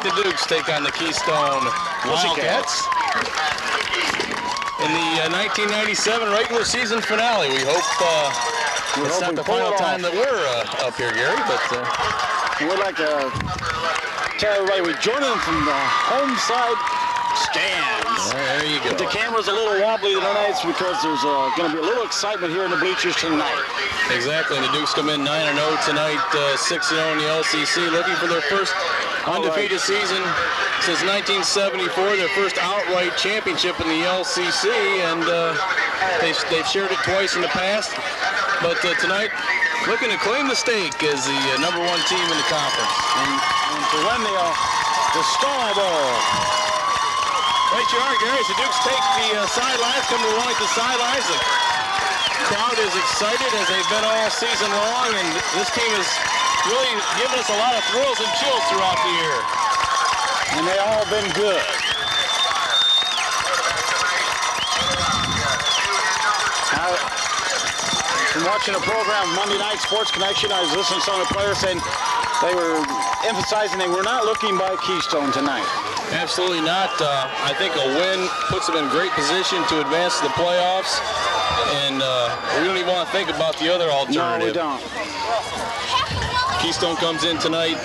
The Dukes take on the Keystone Wildcats in the 1997 regular season finale. We hope it's not the final time that we're up here, Gary, but we'd like to tell everybody we're joining them from the home side stands. There you go. But the camera's a little wobbly tonight because there's going to be a little excitement here in the bleachers tonight. Exactly, and the Dukes come in 9-0 tonight, 6-0 in the LCC, looking for their first undefeated season since 1974, their first outright championship in the LCC, and they've shared it twice in the past. But tonight, looking to claim the stake as the #1 team in the conference. And to win the Star Bowl. Right you are, Gary. As the Dukes take the sidelines, come to the Wellington sidelines. The crowd is excited as they've been all season long, and this team has really given us a lot of thrills and chills throughout the year. And they all been good. From watching the program Monday Night Sports Connection, I was listening to some of the players saying they were emphasizing they were not looking by Keystone tonight. Absolutely not. I think a win puts them in great position to advance to the playoffs, and we don't even want to think about the other alternative. No, we don't. Keystone comes in tonight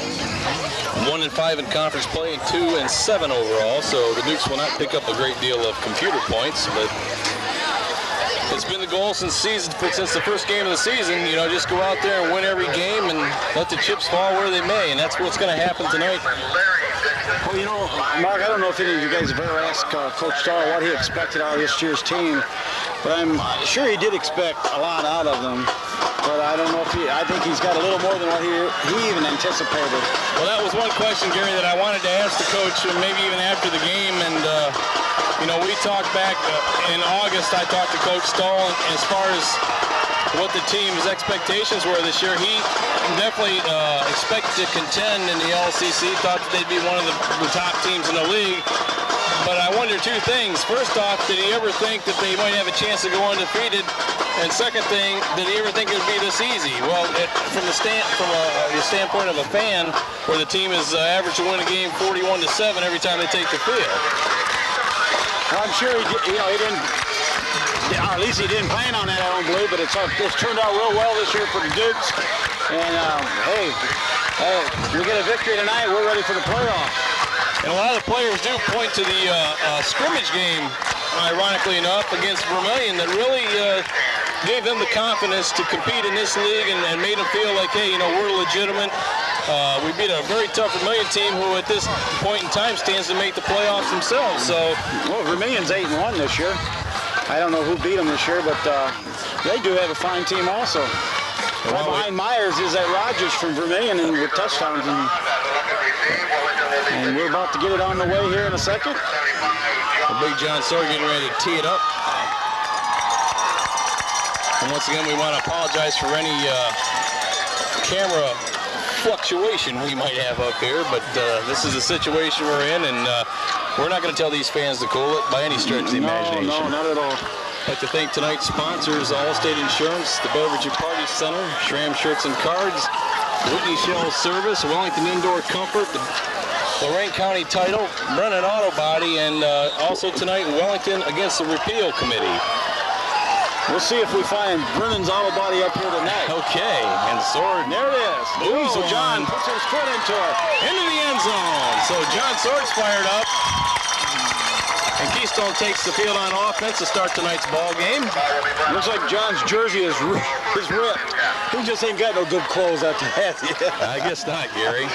1-5 in conference play and 2-7 overall, so the Dukes will not pick up a great deal of computer points, but it's been the goal since the first game of the season, you know, just go out there and win every game and let the chips fall where they may, and that's what's going to happen tonight. Well, you know, Mark, I don't know if any of you guys have ever asked Coach Starr what he expected out of this year's team, but I'm sure he did expect a lot out of them. But I don't know if I think he's got a little more than what he even anticipated. Well, that was one question, Gary, that I wanted to ask the coach, maybe even after the game, and you know, we talked back in August. I talked to Coach Stahl as far as what the team's expectations were this year. He definitely expected to contend in the LCC, thought that they'd be one of the top teams in the league. But I wonder two things. First off, did he ever think that they might have a chance to go undefeated? And second thing, did he ever think it would be this easy? Well, from the standpoint of a fan, where the team is average to win a game 41-7 every time they take the field. Well, I'm sure he didn't. Or at least he didn't plan on that, I don't believe, but it's turned out real well this year for the Dukes. And, hey, we get a victory tonight, we're ready for the playoffs. And a lot of the players do point to the scrimmage game, ironically enough, against Vermilion that really gave them the confidence to compete in this league and made them feel like, hey, you know, we're legitimate. We beat a very tough Vermilion team who at this point in time stands to make the playoffs themselves. So, well, Vermilion's 8-1 this year. I don't know who beat them this year, but they do have a fine team also. Right behind Myers is that Rogers from Vermilion and with touchdowns. And we're about to get it on the way here in a second. The big John Sawyer getting ready to tee it up. And once again, we want to apologize for any camera fluctuation we might have up here, but this is the situation we're in, and we're not going to tell these fans to cool it by any stretch of the imagination. No, not at all. I'd like to thank tonight's sponsors, Allstate Insurance, the Beverage and Party Center, Schramm Shirts and Cards, Whitney Shell Service, Wellington Indoor Comfort, the Lorain County Title, Brennan Auto Body, and also tonight Wellington against the Repeal Committee. We'll see if we find Brennan's Auto Body up here tonight. Okay, and Sword. There it is. Ooh, so John puts his foot into it. Into the end zone. So John Sword's fired up. And Keystone takes the field on offense to start tonight's ball game. Looks like John's jersey is ripped. He just ain't got no good clothes after that. I guess not, Gary.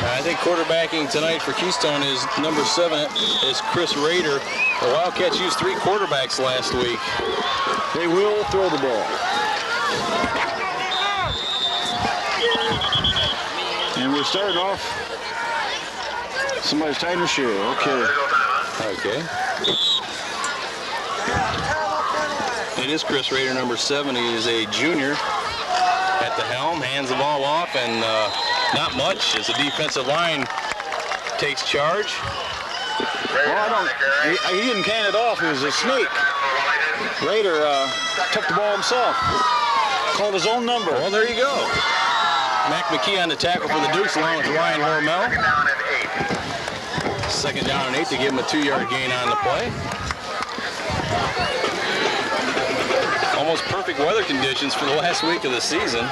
I think quarterbacking tonight for Keystone is number 7 is Chris Rader. The Wildcats used 3 quarterbacks last week. They will throw the ball. And we're starting off. Somebody's tying their shoe. Okay. Okay. It is Chris Rader, number 7. He is a junior at the helm. Hands the ball off, and not much as the defensive line takes charge. Well, he didn't can it off. It was a sneak. Rader took the ball himself. Called his own number. Well, there you go. Mac McKee on the tackle for the Dukes along with Ryan Hormel. 2nd down and 8 to give him a 2-yard gain on the play. Almost perfect weather conditions for the last week of the season.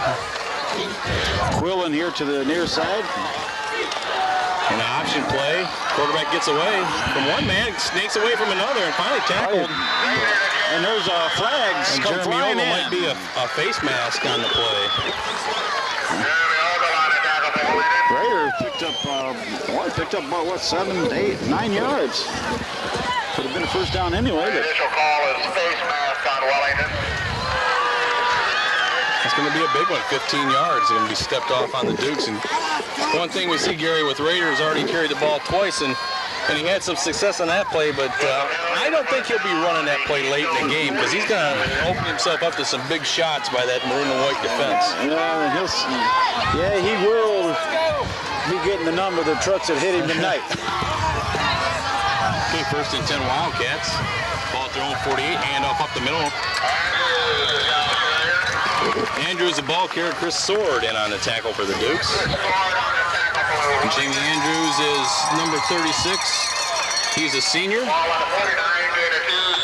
Quill in here to the near side. An option play. Quarterback gets away from one man, snakes away from another, and finally tackled. And there's flags. And Jeremy Ogle might be a face mask on the play. Raider picked up about what, 7, 8, 9 yards. Could have been a first down anyway. The initial call is face mask on Wellington. It's going to be a big one, 15 yards. They're going to be stepped off on the Dukes. And one thing we see, Gary, with Raiders, already carried the ball twice, and he had some success on that play, but I don't think he'll be running that play late in the game because he's going to open himself up to some big shots by that maroon and white defense. Yeah, he will be getting the number of the trucks that hit him tonight. Okay, 1st and 10 Wildcats. Ball at their own 48, handoff up the middle. Andrews, the ball carrier. Chris Sword in on the tackle for the Dukes. And Jamie Andrews is number 36. He's a senior.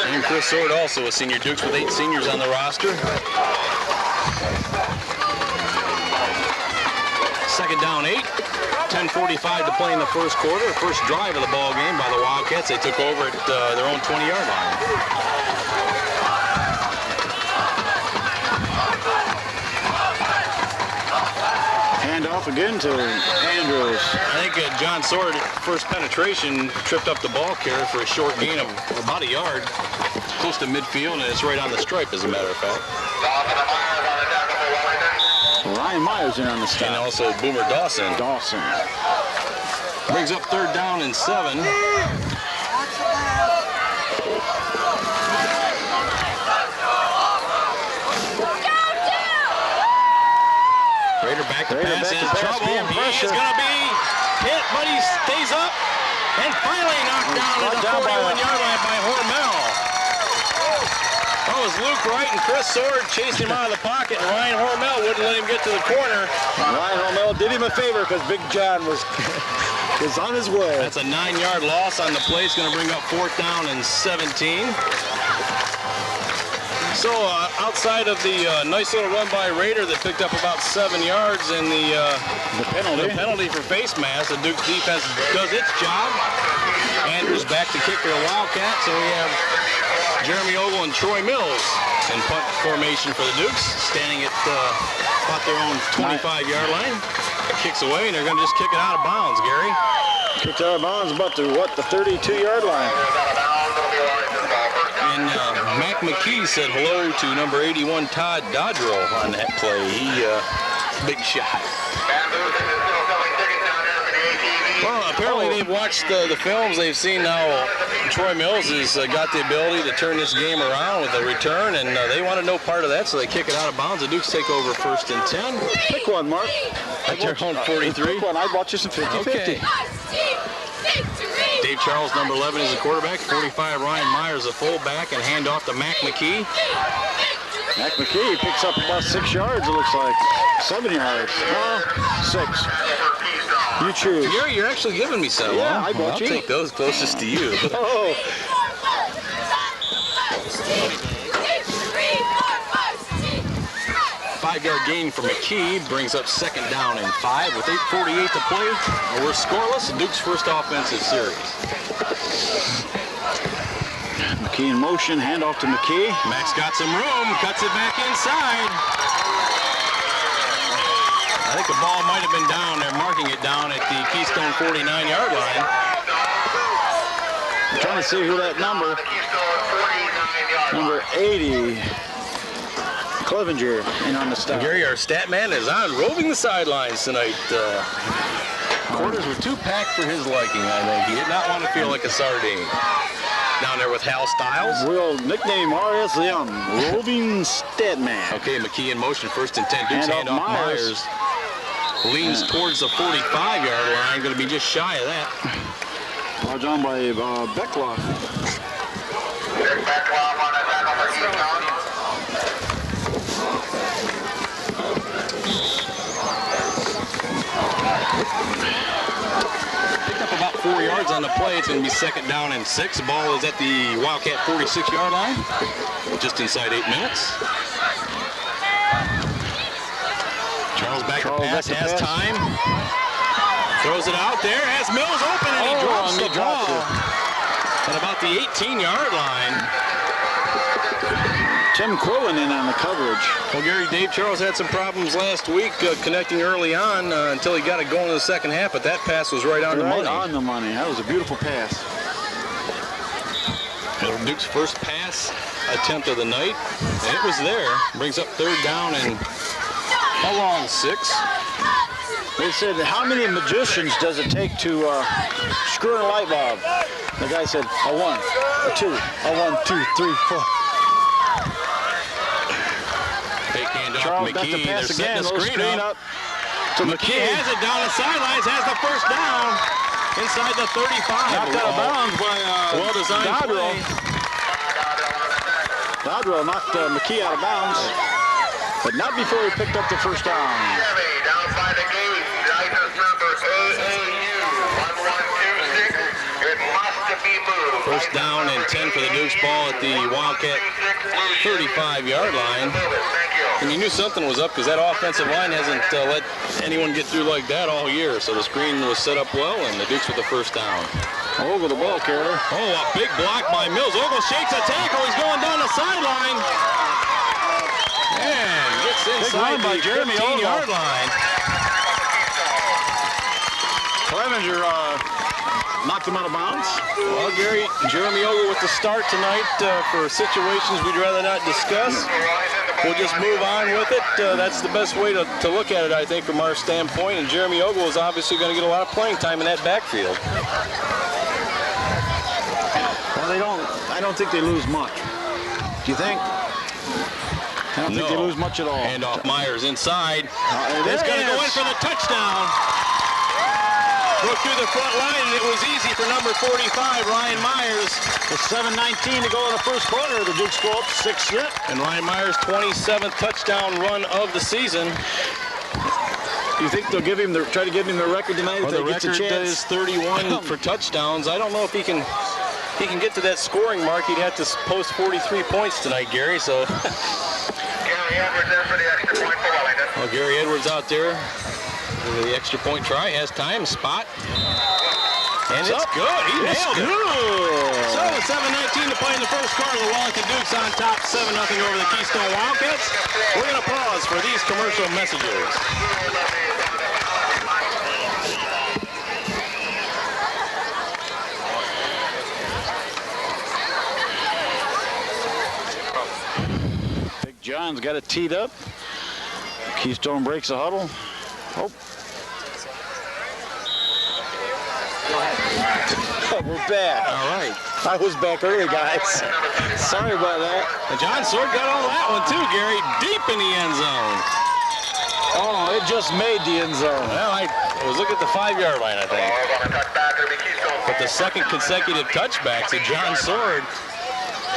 And Chris Sword also a senior. Dukes with 8 seniors on the roster. 2nd down 8. 10:45 to play in the first quarter. First drive of the ball game by the Wildcats. They took over at their own 20-yard line. Handoff again to Andrews. I think John Sword, first penetration, tripped up the ball carrier for a short gain of about a yard, close to midfield, and it's right on the stripe, as a matter of fact. Ryan Myers in on the stop. And also Boomer Dawson. Brings up 3rd down and 7. Raider back to pass, in trouble. He is going to be hit, but he stays up and finally knocked down at the 41-yard line by Hormel. That was Luke Wright and Chris Sword chased him out of the pocket, and Ryan Hormel wouldn't let him get to the corner. Ryan Hormel did him a favor because Big John was on his way. That's a 9-yard loss on the play. It's going to bring up 4th down and 17. So outside of the nice little run by Raider that picked up about 7 yards and the penalty for face mask, the Duke defense does its job. Andrews back to kick for the Wildcats, and we have Jeremy Ogle and Troy Mills in punt formation for the Dukes, standing at about their own 25-yard line. Kicks away, and they're going to just kick it out of bounds, Gary. Kicked out of bounds about the 32-yard line. And Mac McKee said hello to number 81, Todd Dodrell, on that play. Big shot. Well, apparently they've watched the films. They've seen how Troy Mills has got the ability to turn this game around with a return, and they want to know part of that, so they kick it out of bounds. The Dukes take over 1st and 10. Pick one, Mark. At their own 43. Pick one. I bought you some 50-50. Okay. Dave Charles, number 11, is the quarterback. 45, Ryan Myers, the fullback, and hand off to Mac McKee. Mac McKee picks up about 6 yards, it looks like. 7 yards. No, 6. You choose. Gary, you're actually giving me some. Yeah, huh? I bought you. I'll take those closest to you. Oh. 5-yard gain for McKee brings up 2nd down and 5 with 8:48 to play. We're scoreless. The Duke's first offensive series. McKee in motion, handoff to McKee. Max got some room, cuts it back inside. I think the ball might have been down. They're marking it down at the Keystone 49-yard line. I'm trying to see who that number 80. Clevenger in on the stop. Gary, our stat man, is on roving the sidelines tonight. Quarters were too packed for his liking, I think. He did not want to feel like a sardine. Down there with Hal Stiles. We'll nickname R.S. Young, roving stat man. Okay, McKee in motion, 1st and 10. Dukes hand off Myers. Leans towards the 45-yard line, going to be just shy of that. Ball down by Beckloff. Beckloff on a tackle for Keystone. Picked up about 4 yards on the play. It's going to be 2nd down and 6. The ball is at the Wildcat 46-yard line. Just inside 8 minutes. Charles back to pass, has time. Throws it out there, has Mills open, and he drops the ball at about the 18-yard line. Tim Quillen in on the coverage. Well, Gary, Dave Charles had some problems last week connecting early on until he got it going in the second half, but that pass was right on the money. Right on the money. That was a beautiful pass. Duke's first pass attempt of the night, and it was there. Brings up 3rd down and a long 6. They said, how many magicians does it take to screw in a light bulb? The guy said, a 1, a 2, a 1, 2, 3, 4. Fake handoff Charles to got the McKee. pass They're again. setting the screen up. To McKee has it down the sidelines, has the first down inside the 35. Knocked out of bounds by well-designed play. Dodrell knocked McKee out of bounds, but not before he picked up the first down. Down by the gate, license number AAU 1126. It must be moved. First down and 10 for the Dukes ball at the Wildcat 35-yard line. And you knew something was up because that offensive line hasn't let anyone get through like that all year. So the screen was set up well, and the Dukes with the first down. Over the ball carrier. Oh, a big block by Mills. Ogle shakes a tackle. He's going down the sideline. And gets inside by the Jeremy 15-yard line. Clevenger knocked him out of bounds. Well, Gary, Jeremy Ogle with the start tonight for situations we'd rather not discuss. We'll just move on with it. That's the best way to look at it, I think, from our standpoint. And Jeremy Ogle is obviously going to get a lot of playing time in that backfield. Well, I don't think they lose much. Do you think? I don't think they lose much at all. Handoff Myers inside. He's going to go in for the touchdown. Broke through the front line, and it was easy for number 45, Ryan Myers. With 7:19 to go in the first quarter, the Dukes go up 6-0. And Ryan Myers' 27th touchdown run of the season. You think they'll try to give him the record tonight? Well, the record is 31 for touchdowns. I don't know if he can get to that scoring mark. He'd have to post 43 points tonight, Gary. So. Gary Edwards there for the extra point for Wellington. Well, Gary Edwards out there. The extra point try, has time, spot. And it's good. He nailed it. So with 7:19 to play in the first quarter, the Wellington Dukes on top 7-0 over the Keystone Wildcats. We're going to pause for these commercial messages. Big John's got it teed up. Keystone breaks the huddle. Oh. We're back. All right. I was back early, guys. Sorry about that. And John Sword got all that one too, Gary, deep in the end zone. Oh, it just made the end zone. Well, I was looking at the 5-yard line, I think. But the second consecutive touchback, so John Sword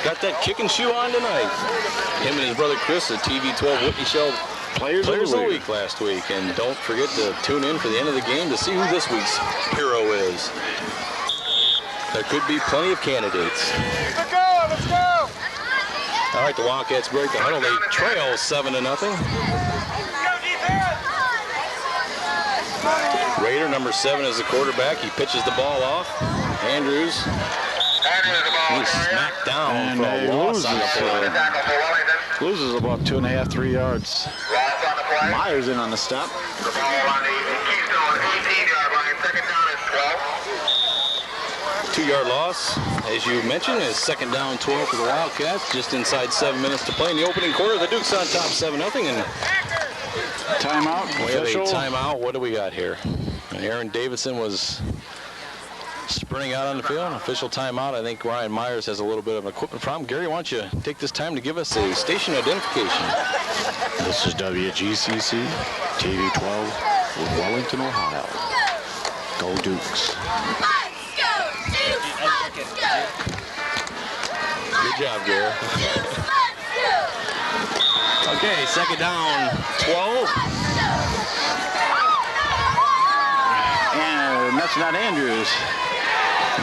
got that chicken shoe on tonight. Him and his brother Chris at TV12 Whitney Shell Players of the Week last week. And don't forget to tune in for the end of the game to see who this week's hero is. There could be plenty of candidates. Let's go, let's go! All right, the Wildcats break the huddle. They trail 7-0. Raider, number 7, is the quarterback. He pitches the ball off. Andrews. He's smacked down for a loss on the play. Loses about 2.5, 3 yards. Myers in on the stop. The ball on the Keystone 18-yard line. 2nd down and 12. 2-yard loss, as you mentioned, is 2nd down 12 for the Wildcats. Just inside 7 minutes to play in the opening quarter. The Dukes on top 7-0. And timeout. we have a timeout. What do we got here? And Aaron Davidson was sprinting out on the field. Official timeout. I think Ryan Myers has a little bit of an equipment problem. Gary, why don't you take this time to give us a station identification? This is WGCC, TV 12, Wellington, Ohio. Go Dukes. Good job, Gary. Okay, 2nd down 12. That's not Andrews.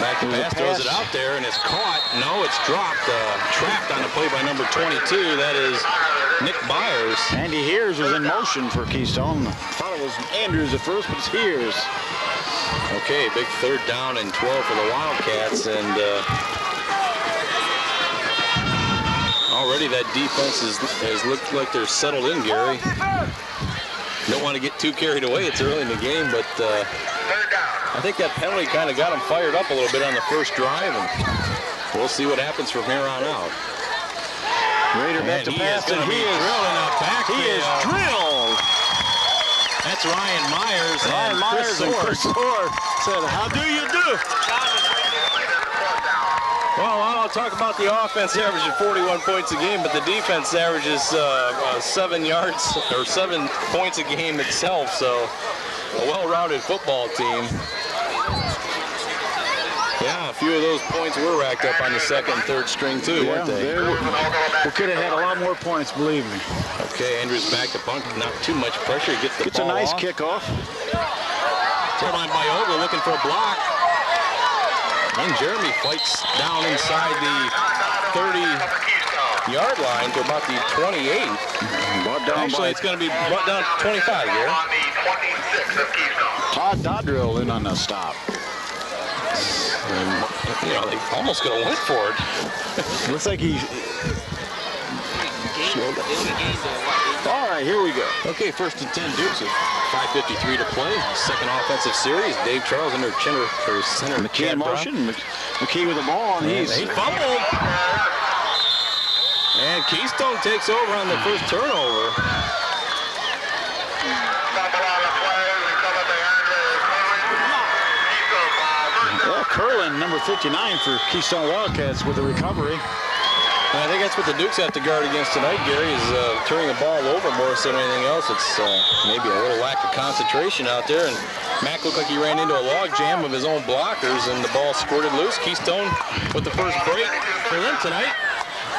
Back to pass, throws it out there, and it's caught. No, it's dropped. Trapped on the play by number 22. That is Nick Byers. Andy Hears was in motion for Keystone. Thought it was Andrews at first, but it's Hears. Okay, big 3rd down and 12 for the Wildcats, and already that defense has looked like they're settled in, Gary. Don't want to get too carried away. It's early in the game, but I think that penalty kind of got them fired up a little bit on the first drive, and we'll see what happens from here on out. Raider back to pass, and he is drilled in the backfield. He is drilled. That's Ryan Myers. Ryan Myers and Chris Sword said, "How do you do?" Well, I'll talk about the offense averaging 41 points a game, but the defense averages 7 yards or 7 points a game itself. So, a well-rounded football team. Yeah, a few of those points were racked up on the 2nd and 3rd string too, weren't they? We could have had a lot more points, believe me. Okay, Andrews back to punt. Not too much pressure. He gets the ball a nice off. kickoff. Thrown on by Ogle, looking for a block. And Jeremy fights down inside the 30-yard line to about the 28. Actually, it's going to be brought down 25 here. Todd Dodrill in on the stop. And, you know, they almost could have went for it. Looks like he... All right, here we go. Okay, 1st and 10 Dukes with 5:53 to play. 2nd offensive series. Dave Charles under center. McKee in motion. McKee with the ball, and he fumbled. And Keystone takes over on the first turnover. Yeah, Curlin, number 59 for Keystone Wildcats with the recovery. And I think that's what the Dukes have to guard against tonight, Gary, is turning the ball over more so than anything else. It's maybe a little lack of concentration out there. And Mack looked like he ran into a log jam of his own blockers, and the ball squirted loose. Keystone with the first break for them tonight.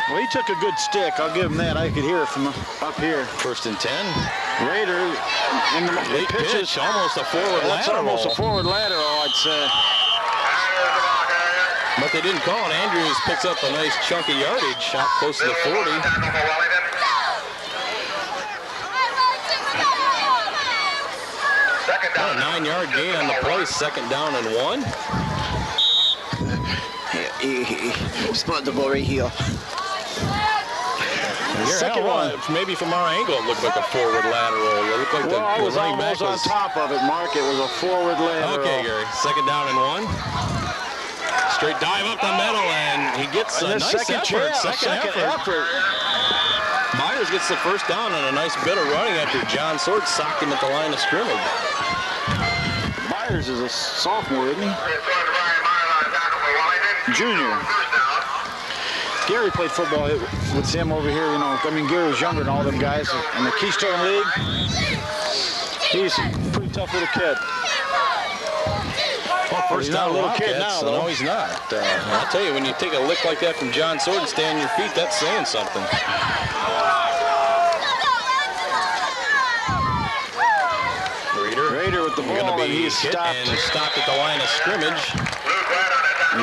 Well, he took a good stick. I'll give him that. I could hear it from up here. 1st and 10. Raider in the late pitch, almost a forward lateral. That's almost a forward lateral, I'd say. But they didn't call it. Andrews picks up a nice chunk of yardage, shot close to the 40. About a 9-yard gain on the play, 2nd down and 1. He spotted the ball right here. Second one. Maybe from our angle, it looked like a forward lateral. It looked like I was almost on top of it, Mark. It was a forward lateral. Okay, Gary. 2nd down and 1. Straight dive up the middle, and he gets a nice effort. Second effort. Myers gets the first down on a nice bit of running after John Sword socked him at the line of scrimmage. Myers is a sophomore, isn't he? Junior. Gary played football with him over here, you know. I mean, Gary was younger than all them guys in the Keystone League. He's a pretty tough little kid. Well, first down, little kid now, though. No, he's not. I'll tell you, when you take a lick like that from John Sword and stay on your feet, that's saying something. Raider with the ball, and he's stopped. And stopped at the line of scrimmage.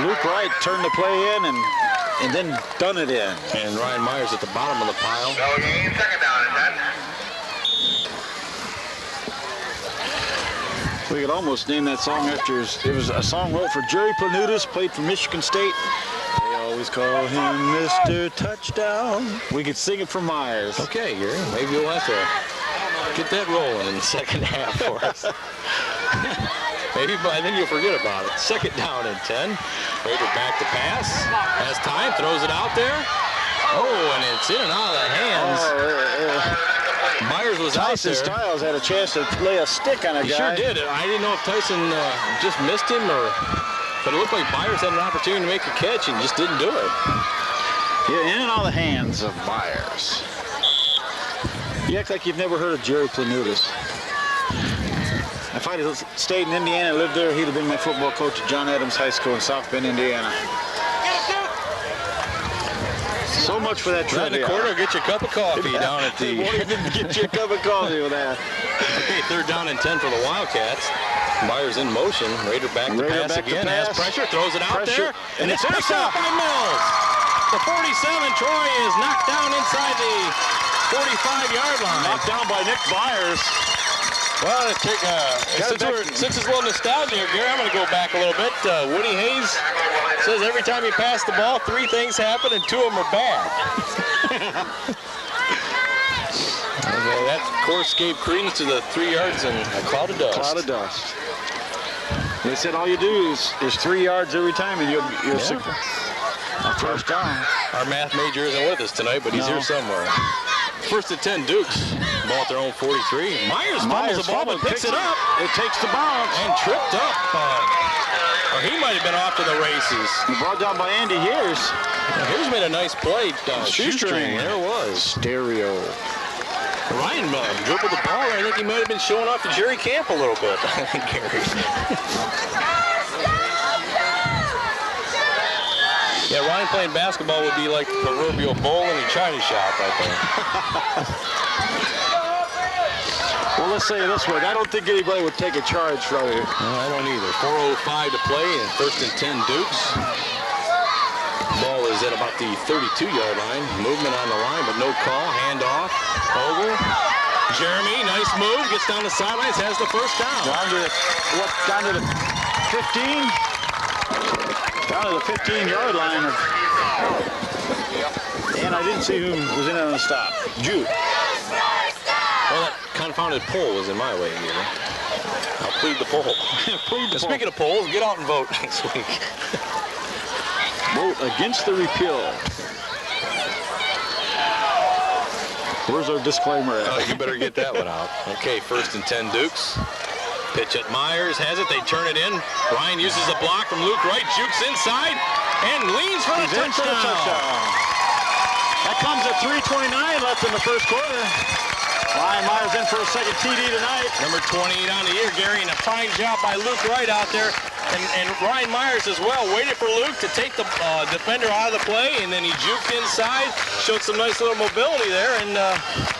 Luke Wright turned the play in and then done it in. And Ryan Myers at the bottom of the pile. No gain, 2nd down and 10. We could almost name that song after it was a song wrote for Jerry Planutis, played for Michigan State. They always call him Mr. Touchdown. We could sing it for Myers. Okay, Gary, maybe you'll have to get that rolling in the second half for us. Maybe, but I think you'll forget about it. 2nd down and 10. Raider back to pass. Has time, throws it out there. Oh, and it's in and out of the hands. Myers was Tyson out there. Styles had a chance to lay a stick on a guy. He sure did. I didn't know if Tyson just missed him but it looked like Myers had an opportunity to make a catch and just didn't do it. Yeah, in all the hands of Myers. You act like you've never heard of Jerry Planutis. If I'd have stayed in Indiana and lived there, he'd have been my football coach at John Adams High School in South Bend, Indiana. So much for that trivia. In the corner, get your cup of coffee down at the... Won't even get you a cup of coffee with that. Okay, 3rd down and 10 for the Wildcats. Myers in motion. Raider back to pass again. Has pressure, throws it out there, and it's picked up by Mills. The 47, Troy, is knocked down inside the 45-yard line. Knocked down by Nick Myers. Well, since it's a little nostalgia here, Gary, I'm going to go back a little bit. Woody Hayes says every time you pass the ball, 3 things happen and 2 of them are bad. That, of course, gave credence to the 3 yards and a cloud of dust. Cloud of dust. They said all you do is 3 yards every time and you're first down. Our math major isn't with us tonight, but he's here somewhere. First and 10, Dukes. Ball at their own 43. Myers fumbles the ball, but picks it up. It takes the bounce. And tripped up. Or he might have been off to the races. Brought down by Andy Hears. Here's made a nice play. Shoestring. There it was. Stereo. Ryan dribbled the ball. I think he might have been showing off to Jerry Camp a little bit. Gary. Yeah, Ryan playing basketball would be like the proverbial bowl in a china shop, I think. Well, let's say it this way. I don't think anybody would take a charge from it. No, I don't either. 4:05 to play, and first and 10, Dukes. Ball is at about the 32-yard line. Movement on the line, but no call. Hand off. Ogle. Jeremy, nice move. Gets down the sidelines, has the first down. Down to the 15? Down to the 15-yard line. And I didn't see who was in on the stop. Jude. Well, that confounded poll was in my way here. I'll plead the poll. Speaking of polls, get out and vote next week. Vote against the repeal. Where's our disclaimer at? Oh, you better get that one out. Okay, first and 10, Dukes. Pitch at Myers, has it, they turn it in. Ryan uses a block from Luke Wright, jukes inside, and leans for the touchdown. That comes at 3:29 left in the first quarter. Ryan Myers in for a second TD tonight. Number 28 on the year, Gary, and a fine job by Luke Wright out there. And Ryan Myers as well, waited for Luke to take the defender out of the play, and then he juked inside, showed some nice little mobility there, and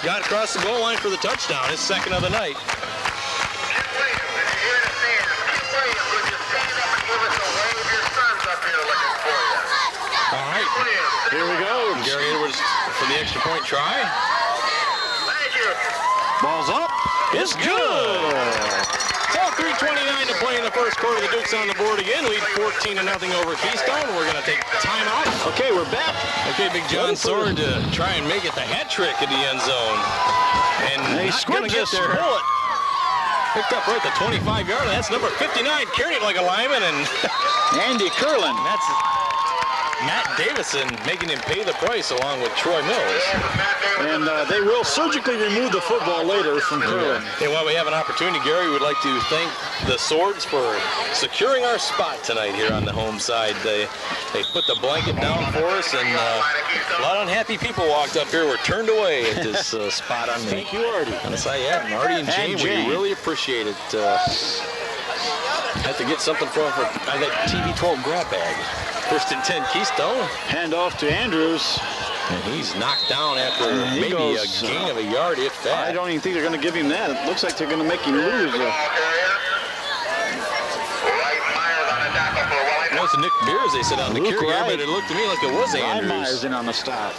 got across the goal line for the touchdown, his second of the night. All right, here we go. Gary Edwards for the extra point try. Ball's up. It's good. So 3:29 to play in the first quarter. The Dukes on the board again. Lead 14-0 over Keystone. We're going to take timeout. Okay, we're back. Okay, Big John Sword to try and make it the hat trick in the end zone. And he's going to get there. Bullet. Picked up right at the 25-yard line. That's number 59, carrying it like a lineman. And Andy Curlin. That's Matt Davison making him pay the price along with Troy Mills. And they will surgically remove the football later from Curlin. And while we have an opportunity, Gary, we'd like to thank the Swords for securing our spot tonight here on the home side. They put the blanket down for us, and a lot of unhappy people walked up here, were turned away at this spot on me. Thank you, Artie. And Artie and Jane, we really appreciate it. Had to get something from that TB12 grab bag. First and 10, Keystone. Hand off to Andrews. And he's knocked down after maybe a gain of a yard, if that. I don't even think they're going to give him that. It looks like they're going to make him lose. It was Nick Beers they said on the carry here, but it looked to me like it was Andrews. Myers in on the stop.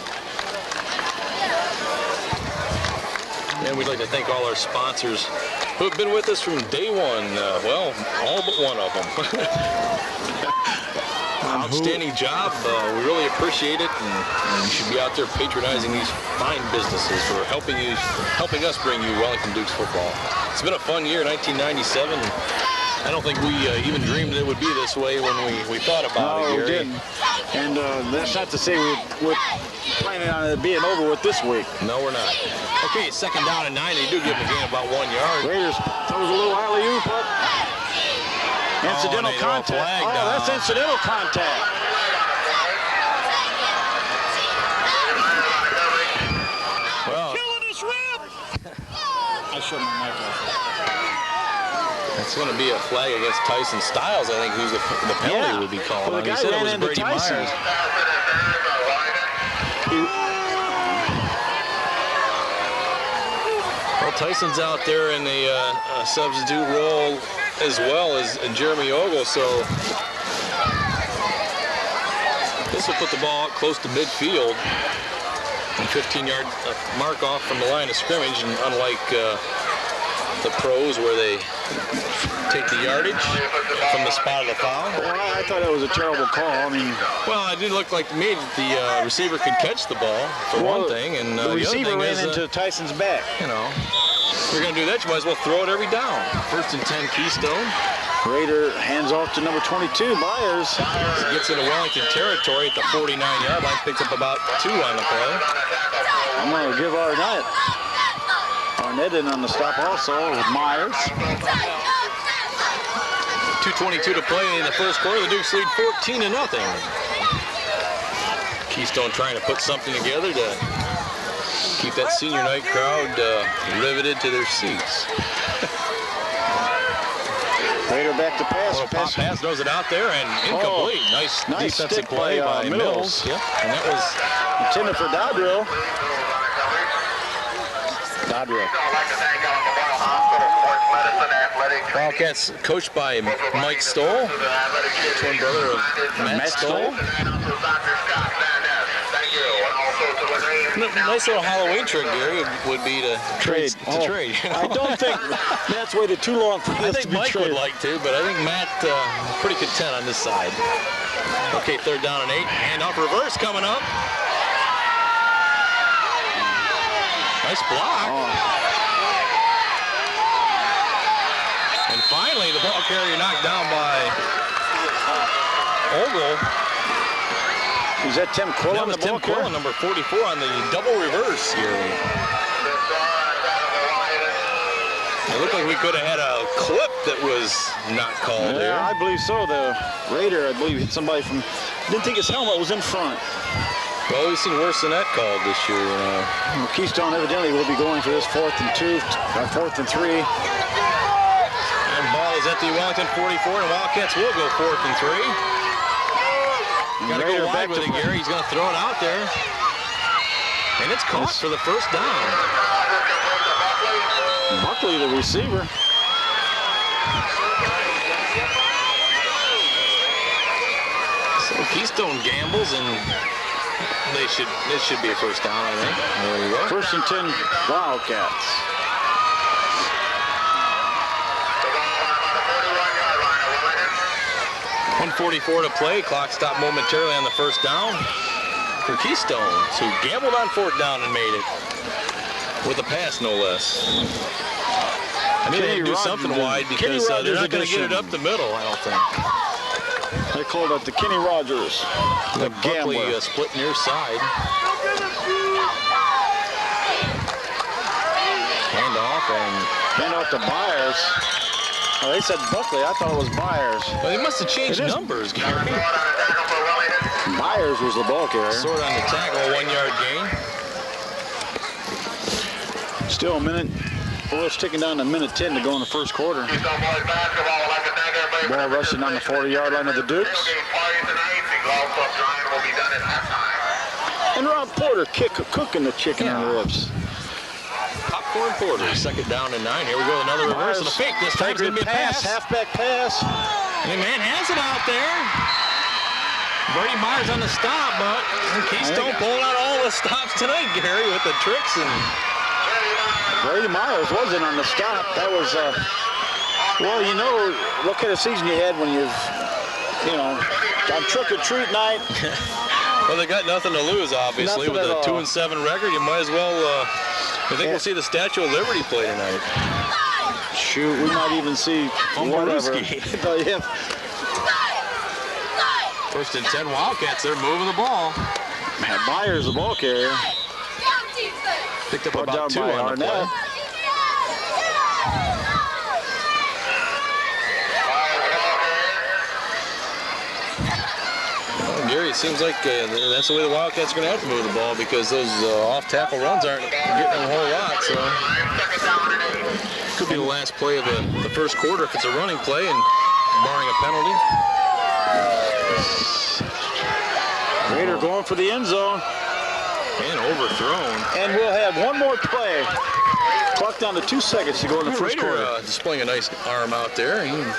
And we'd like to thank all our sponsors who have been with us from day one. Well, all but one of them. Outstanding job. We really appreciate it, and you should be out there patronizing these fine businesses for helping us bring you Wellington Dukes football. It's been a fun year, 1997. I don't think we even dreamed it would be this way when we thought about it, Gary. No, we didn't. And that's not to say we're planning on it being over with this week. No, we're not. Okay, second down and 9. They do give them a gain of about 1 yard. Raiders throws a little alley-oop up. Incidental contact. Oh, that's incidental contact. Well, killing his rib. I showed my mic off. It's going to be a flag against Tyson Styles, I think, who's the penalty would be called. Well, the guy he said it was ran into Brady Tyson. Myers. Well, Tyson's out there in the substitute role. as well as Jeremy Ogle, so this will put the ball out close to midfield. A 15-yard mark off from the line of scrimmage, and unlike the pros where they take the yardage from the spot of the foul. Well, I thought that was a terrible call. I mean, well, it didn't look like to me that the receiver could catch the ball, for one thing, and the receiver other thing ran is, into Tyson's back. you know, if you're going to do that, you might as well throw it every down. 1st and 10 Keystone. Raider hands off to number 22, Byers. Gets into Wellington territory at the 49-yard line, picks up about 2 on the play. I'm going to give Arnett. Arnett in on the stop also with Myers. 2:22 to play in the first quarter. The Dukes lead 14-0. Keystone trying to put something together to keep that senior night crowd riveted to their seats. Raider back to pass. Pop pass throws it out there and incomplete. Nice defensive stick play by Mills. Yep. And that was intended for Dodrill. Dodrill. Wildcats coached by Mike Stoll, twin brother of Matt Stoll. Nice little Halloween trick, Gary, would be to trade. Trade. I don't think Matt's waited too long for this I think to be Mike traded. would like to, but I think Matt pretty content on this side. Okay, 3rd down and 8. Handoff reverse coming up. Nice block. And finally, the ball carrier knocked down by Ogle. Is that Tim Quillen? That was Tim Quillen, number 44, on the double reverse here. It looked like we could have had a clip that was not called there. Yeah, I believe so. The Raider, I believe, hit somebody from... Didn't think his helmet was in front. Well, we've seen worse than that called this year. Well, Keystone evidently will be going for this 4th and 2, 4th and 3. And ball is at the Wellington 44, and Wildcats will go 4th and 3. Got to go wide with it, Gary. He's going to throw it out there. And it's caught for the first down. Buckley, the receiver. So Keystone gambles, and this should be a first down, I think. There you go. 1st and 10 Wildcats. .144 to play. Clock stopped momentarily on the first down for Keystone, who gambled on 4th down and made it with a pass, no less. I mean, they had to do something wide because they're not going to get it up the middle, I don't think. They called it the Kenny Rogers, the Buckley gambler. split near side. Hand off to Byers. Oh, they said Buckley. I thought it was Byers. Well, they must have changed numbers, Gary. Byers was the ball carrier. Sort on the tackle, 1-yard gain. Still a minute. Well, it's ticking down to minute 10 to go in the first quarter. Ball rushing on the 40-yard line of the Dukes. And Rob Porter cooking the chicken and ribs. Popcorn Porter, 2nd down and 9. Here we go, another reverse and a fake. This time it's going to be a pass. Halfback pass. And man has it out there. Brady Myers on the stop, but Keystone pulling out all the stops tonight, Gary, with the tricks. And Brady Myers wasn't on the stop. That was, well, you know, what kind of season you had when you've, you know, on trick-or-treat night. Well, they got nothing to lose, obviously. Nothing with a 2-7 record, you might as well, I think we'll see the Statue of Liberty play tonight. Shoot, we might even see whatever. 1st and 10 Wildcats, they're moving the ball. Man, Byers, the ball carrier. Picked up Brought about down 2 by on the play. Arnett. Gary, it seems like that's the way the Wildcats are going to have to move the ball because those off-tackle runs aren't getting them a whole lot. So could be the last play of the first quarter if it's a running play and barring a penalty. Raider going for the end zone. And overthrown. And we'll have one more play. Clock down to 2 seconds to go in the first quarter. Displaying a nice arm out there. He had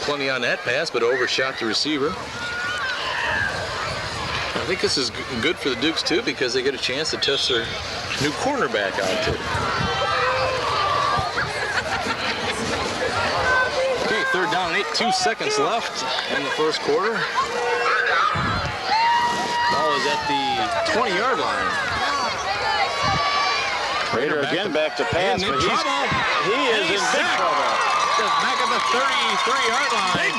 plenty on that pass, but overshot the receiver. I think this is good for the Dukes, too, because they get a chance to test their new cornerback out, too. Okay, 3rd down and 8, 2 seconds left in the first quarter. Ball is at the 20-yard line. Raider again back to pass, in but trouble. he is in big trouble. Back at the 33-yard line.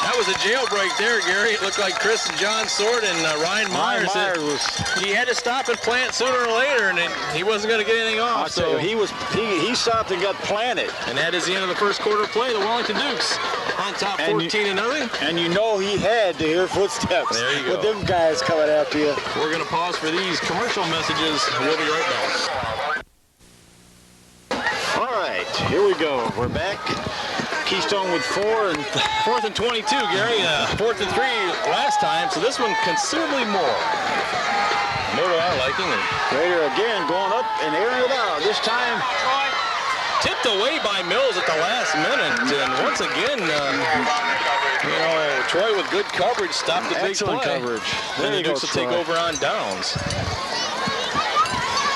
That was a jailbreak there, Gary. It looked like Chris and John Sword and Ryan Myers. He had to stop and plant sooner or later, and he wasn't going to get anything off. So he stopped and got planted. And that is the end of the first quarter play. The Wellington Dukes on top 14-0. And you know he had to hear footsteps. There you go. With them guys coming after you. We're going to pause for these commercial messages. We'll be right back. All right, here we go. We're back. Keystone with 4 and 4th and 22, Gary. 4th and 3 last time, so this one considerably more. More to our liking. Raider again going up and airing it out. This time tipped away by Mills at the last minute, and once again, Troy with good coverage stopped the big play. excellent coverage. Then the Dukes will take over on downs.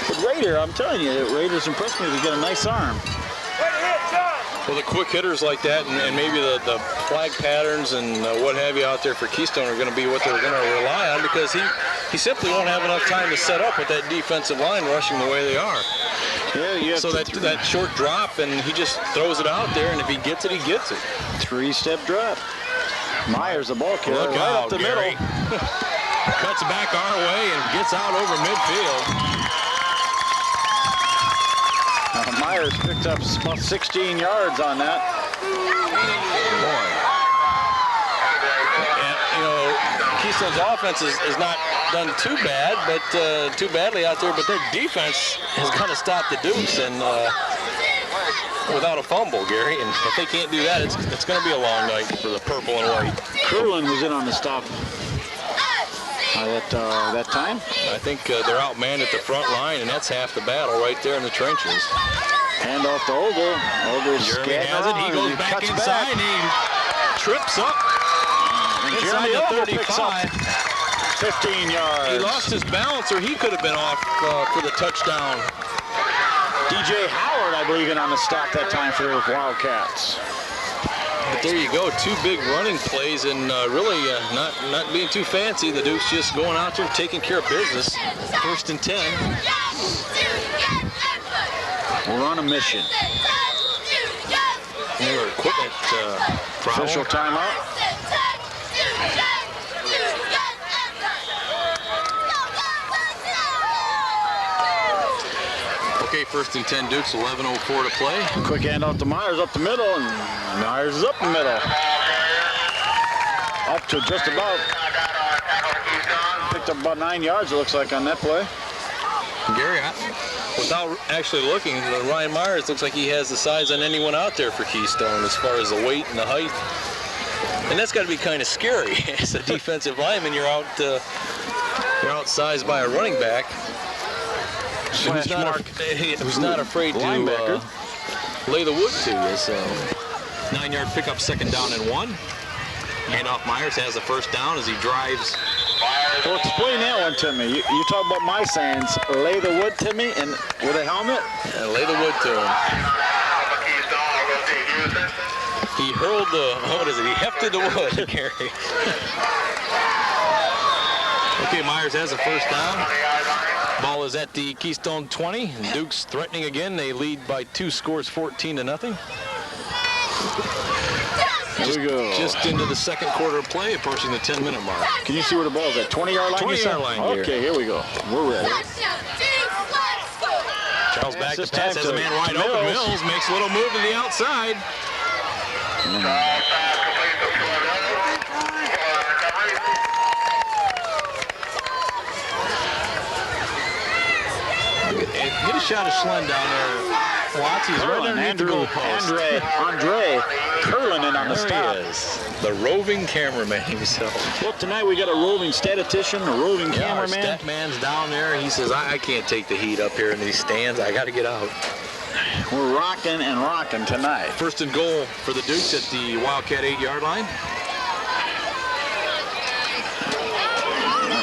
But Raider, I'm telling you, Raiders impressed me. They got a nice arm. Well, the quick hitters like that, and maybe the flag patterns and what have you out there for Keystone are going to be what they're going to rely on, because he simply won't have enough time to set up with that defensive line rushing the way they are. Yeah, so that short drop, and he just throws it out there, and if he gets it, he gets it. 3-step drop. Myers, the ball carrier, Look right out, up the Gary. middle. Cuts back our way and gets out over midfield. Myers picked up about 16 yards on that. And, Keystone's offense is not done too bad, but too badly out there, but their defense has got to stop the Dukes and without a fumble, Gary. And if they can't do that, it's going to be a long night for the purple and white. Curlin was in on the stop that time. I think they're outmanned at the front line, and that's half the battle right there in the trenches. Hand off to Older. Older's Jeremy has it. He goes back inside, and he trips up inside the 35. 15 yards. He lost his balance, or he could have been off for the touchdown. DJ Howard, I believe, in on the stop that time for the Wildcats. But there you go, 2 big running plays, and really not being too fancy. The Dukes just going out there and taking care of business. 1st and 10. We're on a mission. More equipment problem. Official timeout. Okay, 1st and 10 Dukes, 11:04 to play. Quick handoff to Myers up the middle, and Myers is up the middle. Up to just about. Picked up about 9 yards, it looks like, on that play. Gary, without actually looking, Ryan Myers looks like he has the size on anyone out there for Keystone as far as the weight and the height. And that's got to be kind of scary. As a defensive lineman, you're outsized by a running back who's not afraid to lay the wood to you. So 9-yard pickup, 2nd down and 1. Handoff Myers has the 1st down as he drives. Well, explain that one to me. You talk about my sayings, lay the wood to me, and with a helmet? And lay the wood to him. He hurled he hefted the wood, Gary. Okay, Myers has a 1st down. Ball is at the Keystone 20. Dukes threatening again. They lead by 2 scores, 14-0. Here we go. Just into the 2nd quarter of play, approaching the 10-minute mark. Can you see where the ball's at? 20-yard line? 20-yard line here. Okay, here we go. We're ready. Charles back to pass, has a man wide open. Mills makes a little move to the outside. Get a shot of Schlen down there. Watsy's right underneath the goalpost. Andre curling in on the stop. There he is, the roving cameraman himself. Well, tonight we got a roving statistician, a roving Yeah, our cameraman. stat man's down there. He says, I can't take the heat up here in these stands. I got to get out. We're rocking and rocking tonight. First and goal for the Dukes at the Wildcat 8-yard line.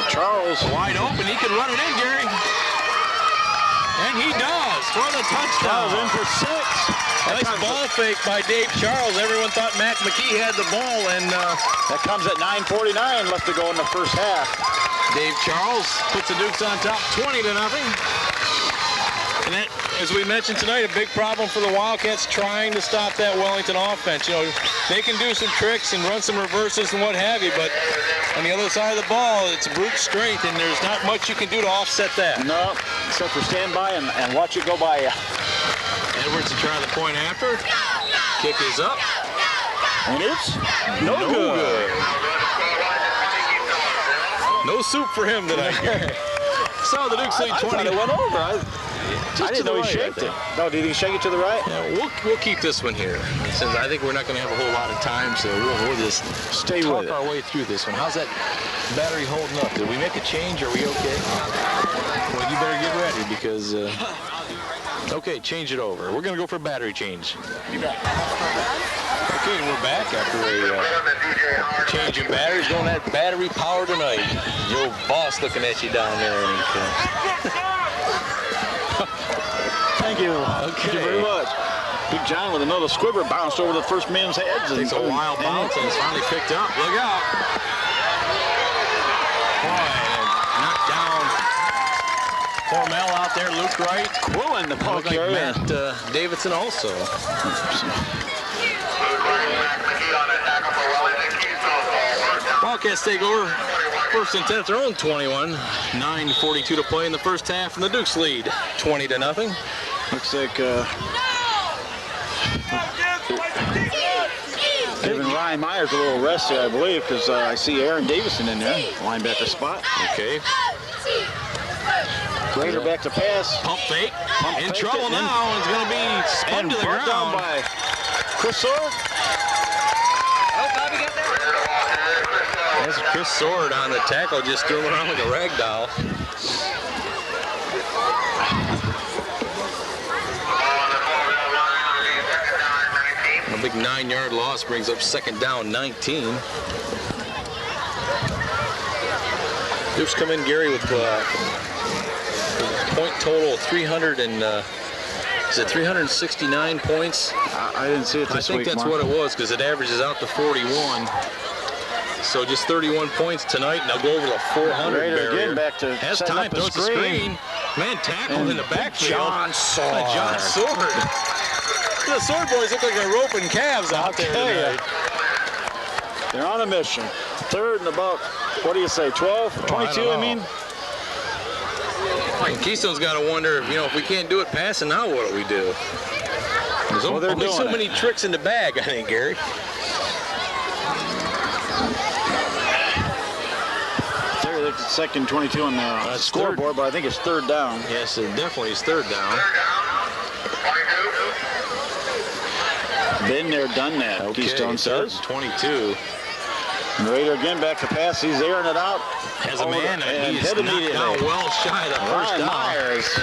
Charles. Wide open. He can run it in, Gary. And he does for the touchdown. Charles in for 6. Nice ball fake by Dave Charles. Everyone thought Matt McKee had the ball, and That comes at 9:49 left to go in the first half. Dave Charles puts the Dukes on top 20-0. And that, as we mentioned tonight, a big problem for the Wildcats trying to stop that Wellington offense. You know, they can do some tricks and run some reverses and what have you, but on the other side of the ball, it's brute strength, and there's not much you can do to offset that. No, except for stand by and watch it go by you. Edwards to try the point after. Kick is up. And it's no good. No soup for him tonight. So the Dukes lead 20. I thought it went over. I didn't know he shaked it. No, did he shake it to the right? Yeah, we'll keep this one here. Since I think we're not going to have a whole lot of time, so we'll just Stay talk with it. our way through this one. How's that battery holding up? Did we make a change? Are we okay? Well, you better get ready because... okay, change it over. We're going to go for a battery change. Okay, we're back after a change in batteries. Going that battery power tonight. Your boss looking at you down there. Thank you. Thank you very much. Big John with another squibber bounced over the first man's heads. Takes a wild bounce and it's finally picked up. Look out. Boy, knocked down Hormel out there. Luke Wright. Quillen the ball Looked like carrier. Matt Davidson also. Wildcats take over. First and 10 at their own 21. 9:42 to play in the first half, and the Dukes lead 20-0. Looks like even Ryan Myers a little rested, I believe, because I see Aaron Davison in there, linebacker spot. Okay. Raider back to pass. Pump fake. In fake trouble it, now. It's going to be spun And to the brought down ground. by Chris Sword. That's Chris Sword on the tackle, just threw him around like a rag doll. A big 9-yard loss brings up second down, 19. Dukes come in, Gary, with a point total of 369 points? I didn't see it this week, I think that's Mark. what it was, because it averages out to 41. So just 31 points tonight, and they'll go over the 400 Raider barrier. again back to Has setting time, up a throws the screen. Man tackled And in the backfield. John Sword. John Sword. The Sword boys look like they're roping calves out there tell ya. tonight. They're on a mission. Third and about, what do you say, 12, 22, I mean? And Keystone's got to wonder, if we can't do it passing, now what do we do? There's Well, they're only so doing many it. tricks in the bag, I think, Gary. They're the second 22 on the scoreboard, but I think it's third down. Yes, it definitely is third down. Been there, done that, Keystone says. 22. And Raider again back to pass. He's airing it out. Has a man, and he's hit knocked immediately. down well shy of the first Ryan down. Myers.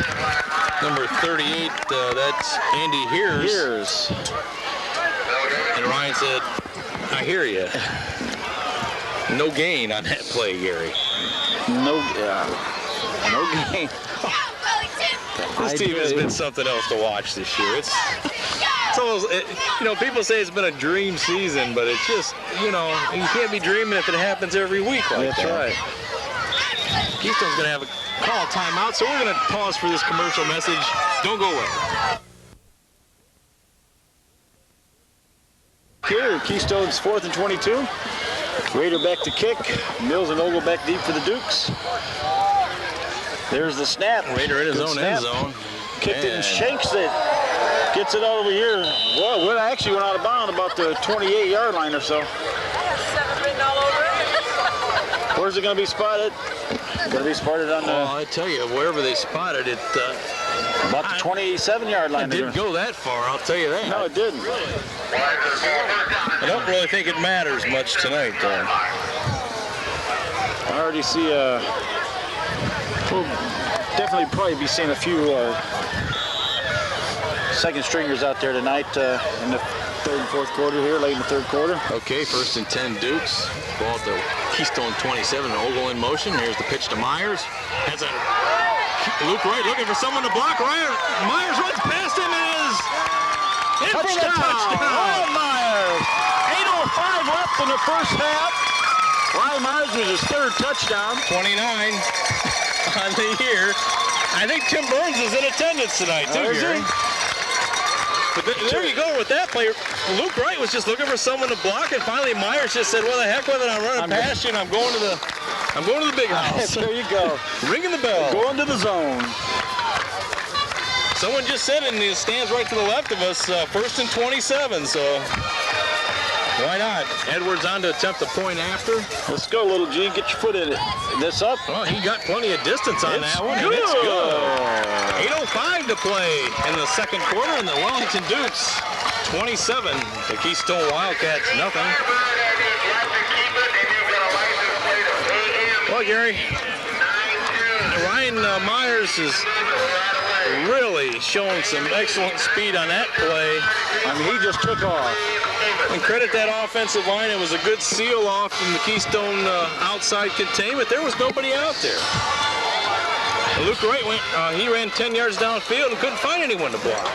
Number 38, that's Andy Hears. And Ryan said, I hear you. No gain on that play, Gary. No gain. This team has been something else to watch this year. It's almost, people say it's been a dream season, but it's just, you can't be dreaming if it happens every week like That's that. right. Keystone's going to have a call timeout, so we're going to pause for this commercial message. Don't go away. Here, Keystone's 4th and 22. Raider back to kick. Mills and Ogle back deep for the Dukes. There's the snap. Raider in his Good own snap. end zone. Kicked it and Man. shanks it. Gets it over here. Well, it actually went out of bounds about the 28-yard line or so. Where's it going to be spotted? Going to be spotted on the... Well, I tell you, wherever they spotted it, about the 27-yard line. it didn't go that far, I'll tell you that. No, it didn't. I don't really think it matters much tonight, though. I already see we'll definitely probably be seeing a few second stringers out there tonight in the third and fourth quarter here, late in the third quarter. Okay, 1st and 10 Dukes. Ball at the Keystone 27, Ogle in motion. Here's the pitch to Myers. Has a Luke Wright looking for someone to block. Myers runs past him and is in for the touchdown. Ryan Myers. 8:05 left in the first half. Ryan Myers was his third touchdown. 29 on the year. I think Tim Burns is in attendance tonight, too, Is Gary. he? But there you go with that play. Luke Wright was just looking for someone to block, and finally Myers just said, "Well, the heck with it. I'm running past you, and I'm going to the big house." There you go. Ringing the bell. Going to the zone. Someone just said it, and it stands right to the left of us. 1st and 27. So why not? Edwards on to attempt the point after. Let's go, little G. Get your foot in it. This up. Well, he got plenty of distance on that one. Good. And it's good. 8:05 to play in the second quarter, and the Wellington Dukes 27. The Keystone Wildcats nothing. Well, Gary, Ryan Myers is really showing some excellent speed on that play. I mean, he just took off. And credit that offensive line. It was a good seal off from the Keystone outside containment. There was nobody out there. Luke Wright he ran 10 yards downfield and couldn't find anyone to block.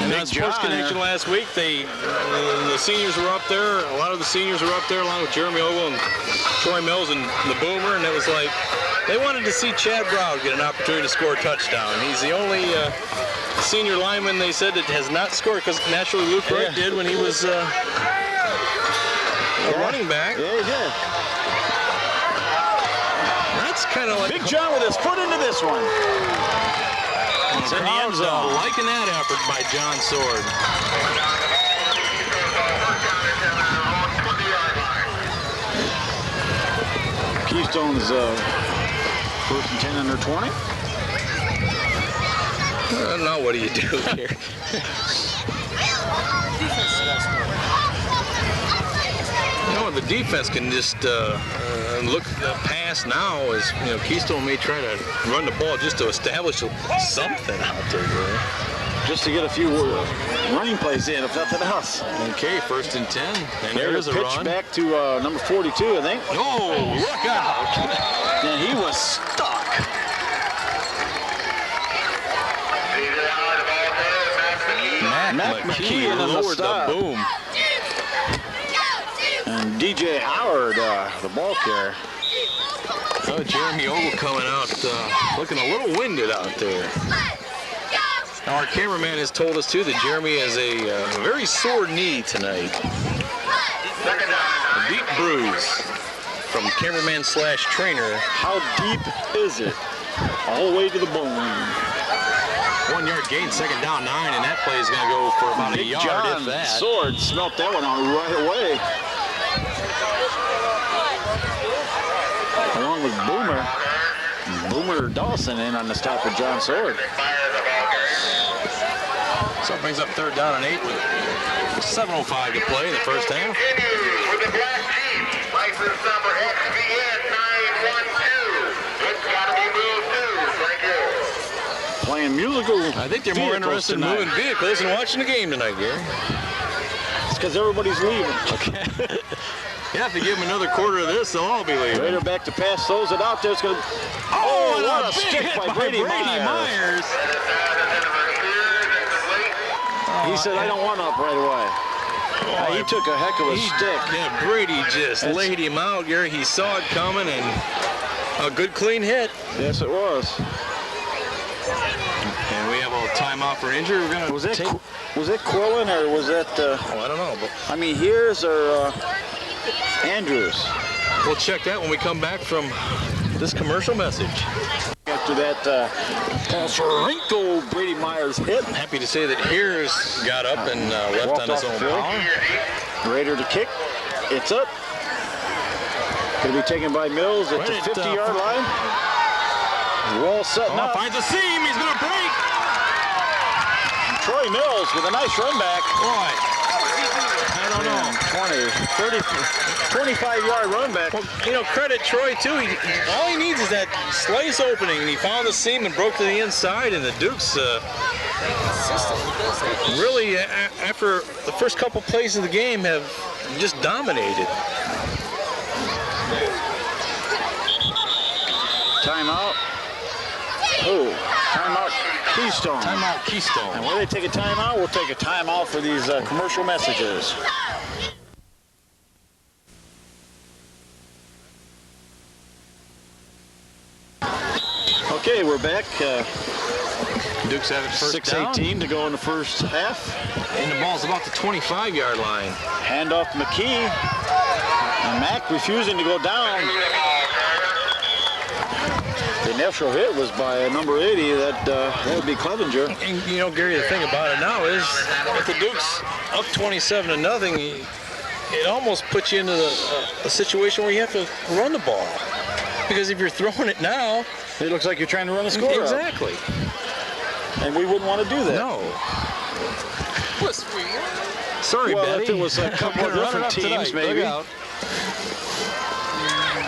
And on Sports Connection last week, the seniors were up there. A lot of the seniors were up there along with Jeremy Ogle and Troy Mills and the Boomer. And it was like they wanted to see Chad Brown get an opportunity to score a touchdown. He's the only senior lineman, they said, that has not scored, because naturally Luke Wright did when he was a running back. Yeah, he did. That's kind of like Big John with his foot into this one. It's in the end zone. Liking that effort by John Sword. Keystone's 1st and 10 under 20. Now what do you do here? The defense can just look past now as Keystone may try to run the ball just to establish something out there, Gary. Just to get a few running plays in, if nothing else. Okay, 1st and 10, and there is a pitch run. back to number 42, I think. Oh, look out! And he was stuck. Matt McKee lowered the boom. And DJ Howard, the ball carrier. Oh, Jeremy Ogle coming out looking a little winded out there. Now, our cameraman has told us, too, that Jeremy has a very sore knee tonight. A deep bruise from cameraman/trainer. How deep is it? All the way to the bone. 1 yard gain, 2nd down, 9, and that play is going to go for about a yard, John if that. Sword smelt that one out right away. Along with Boomer Dawson in on the stop of John Sword. So it brings up 3rd down and 8 with 7:05 to play in the first half. Continues with the black Jeep. License number XBN 912. It's got to be moved too. Thank you. Playing musical. I think they're more interested in moving vehicles than watching the game tonight, Gary. It's because everybody's leaving. Okay. You have to give them another quarter of this, they'll all be leaving. Raider back to pass, throws it out there. It's going to... Oh, what a big stick hit by Brady Myers. He said, I don't want up right away. He took a heck of a stick. Yeah, Brady just laid him out, Gary. He saw it coming, and a good clean hit. Yes, it was. And we have a timeout for injury. We're gonna Was that Quillen or was that... I don't know. But I mean, here's or Andrews. we'll check that when we come back from this commercial message. After that wrinkle Brady Myers hit. Happy to say that Hears got up and left Walked on his off own the field. power. Raider to kick. It's up. Going to be taken by Mills at the 50-yard line. Well setting up. Finds a seam. He's going to break. Troy Mills with a nice run back. Boy, I don't know. 25-yard run back. Well, you know, credit Troy, too. All he needs is that slice opening, and he found the seam and broke to the inside, and the Dukes really, after the first couple plays of the game, have just dominated. Timeout. Oh, timeout Keystone. Timeout Keystone. And when they take a timeout, we'll take a timeout for these commercial messages. Okay, we're back. Dukes have it first 6:18 to go in the first half. And the ball's about the 25-yard line. Handoff to McKee. And Mack refusing to go down. The initial hit was by number 80. That would be Clevenger. And you know, Gary, the thing about it now is, with the Dukes up 27-0, it almost puts you into a situation where you have to run the ball. Because if you're throwing it now, it looks like you're trying to run the score up. Exactly. And we wouldn't want to do that. No. Sorry, well, Betty. if it was a couple of different teams, maybe.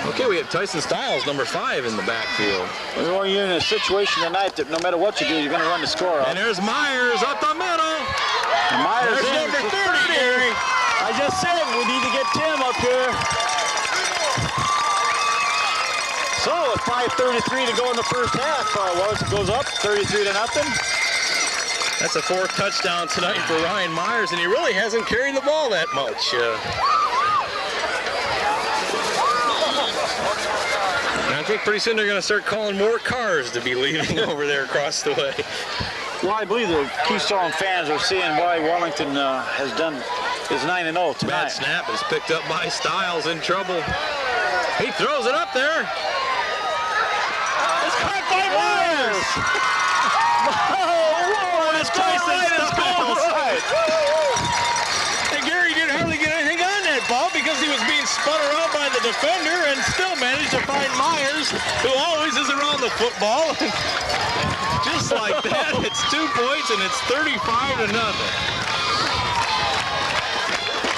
Okay, we have Tyson Styles, number 5, in the backfield. Well, you're in a situation tonight that no matter what you do, you're going to run the score up. And there's Myers up the middle. And Myers there's number 30, Gary. I just said we need to get Tim up here. So with 5:33 to go in the first half, Wellington goes up 33-0. That's a 4th touchdown tonight for Ryan Myers, and he really hasn't carried the ball that much. And I think pretty soon they're going to start calling more cars to be leaving over there across the way. Well, I believe the Keystone fans are seeing why Wellington is 9-0 tonight. Bad snap is picked up by Styles, in trouble. He throws it up there. It's caught by Myers. Whoa, it's Tyson Styles. Right. And Gary didn't hardly get anything on that ball because he was being spun around by the defender and still managed to find Myers, who always is around the football. Just like that, it's 2 points and it's 35-0.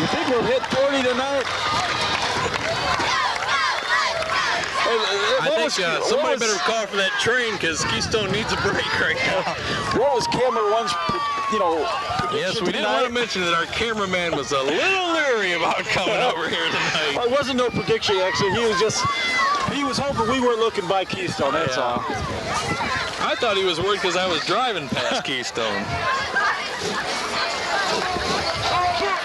You think we'll hit 40 tonight? I think somebody better call for that train because Keystone needs a break right now. What was Cameron once, Yes, we didn't want to mention that our cameraman was a little leery about coming over here tonight. Well, it wasn't no prediction, actually. He was hoping we weren't looking by Keystone, that's all. I thought he was worried because I was driving past Keystone.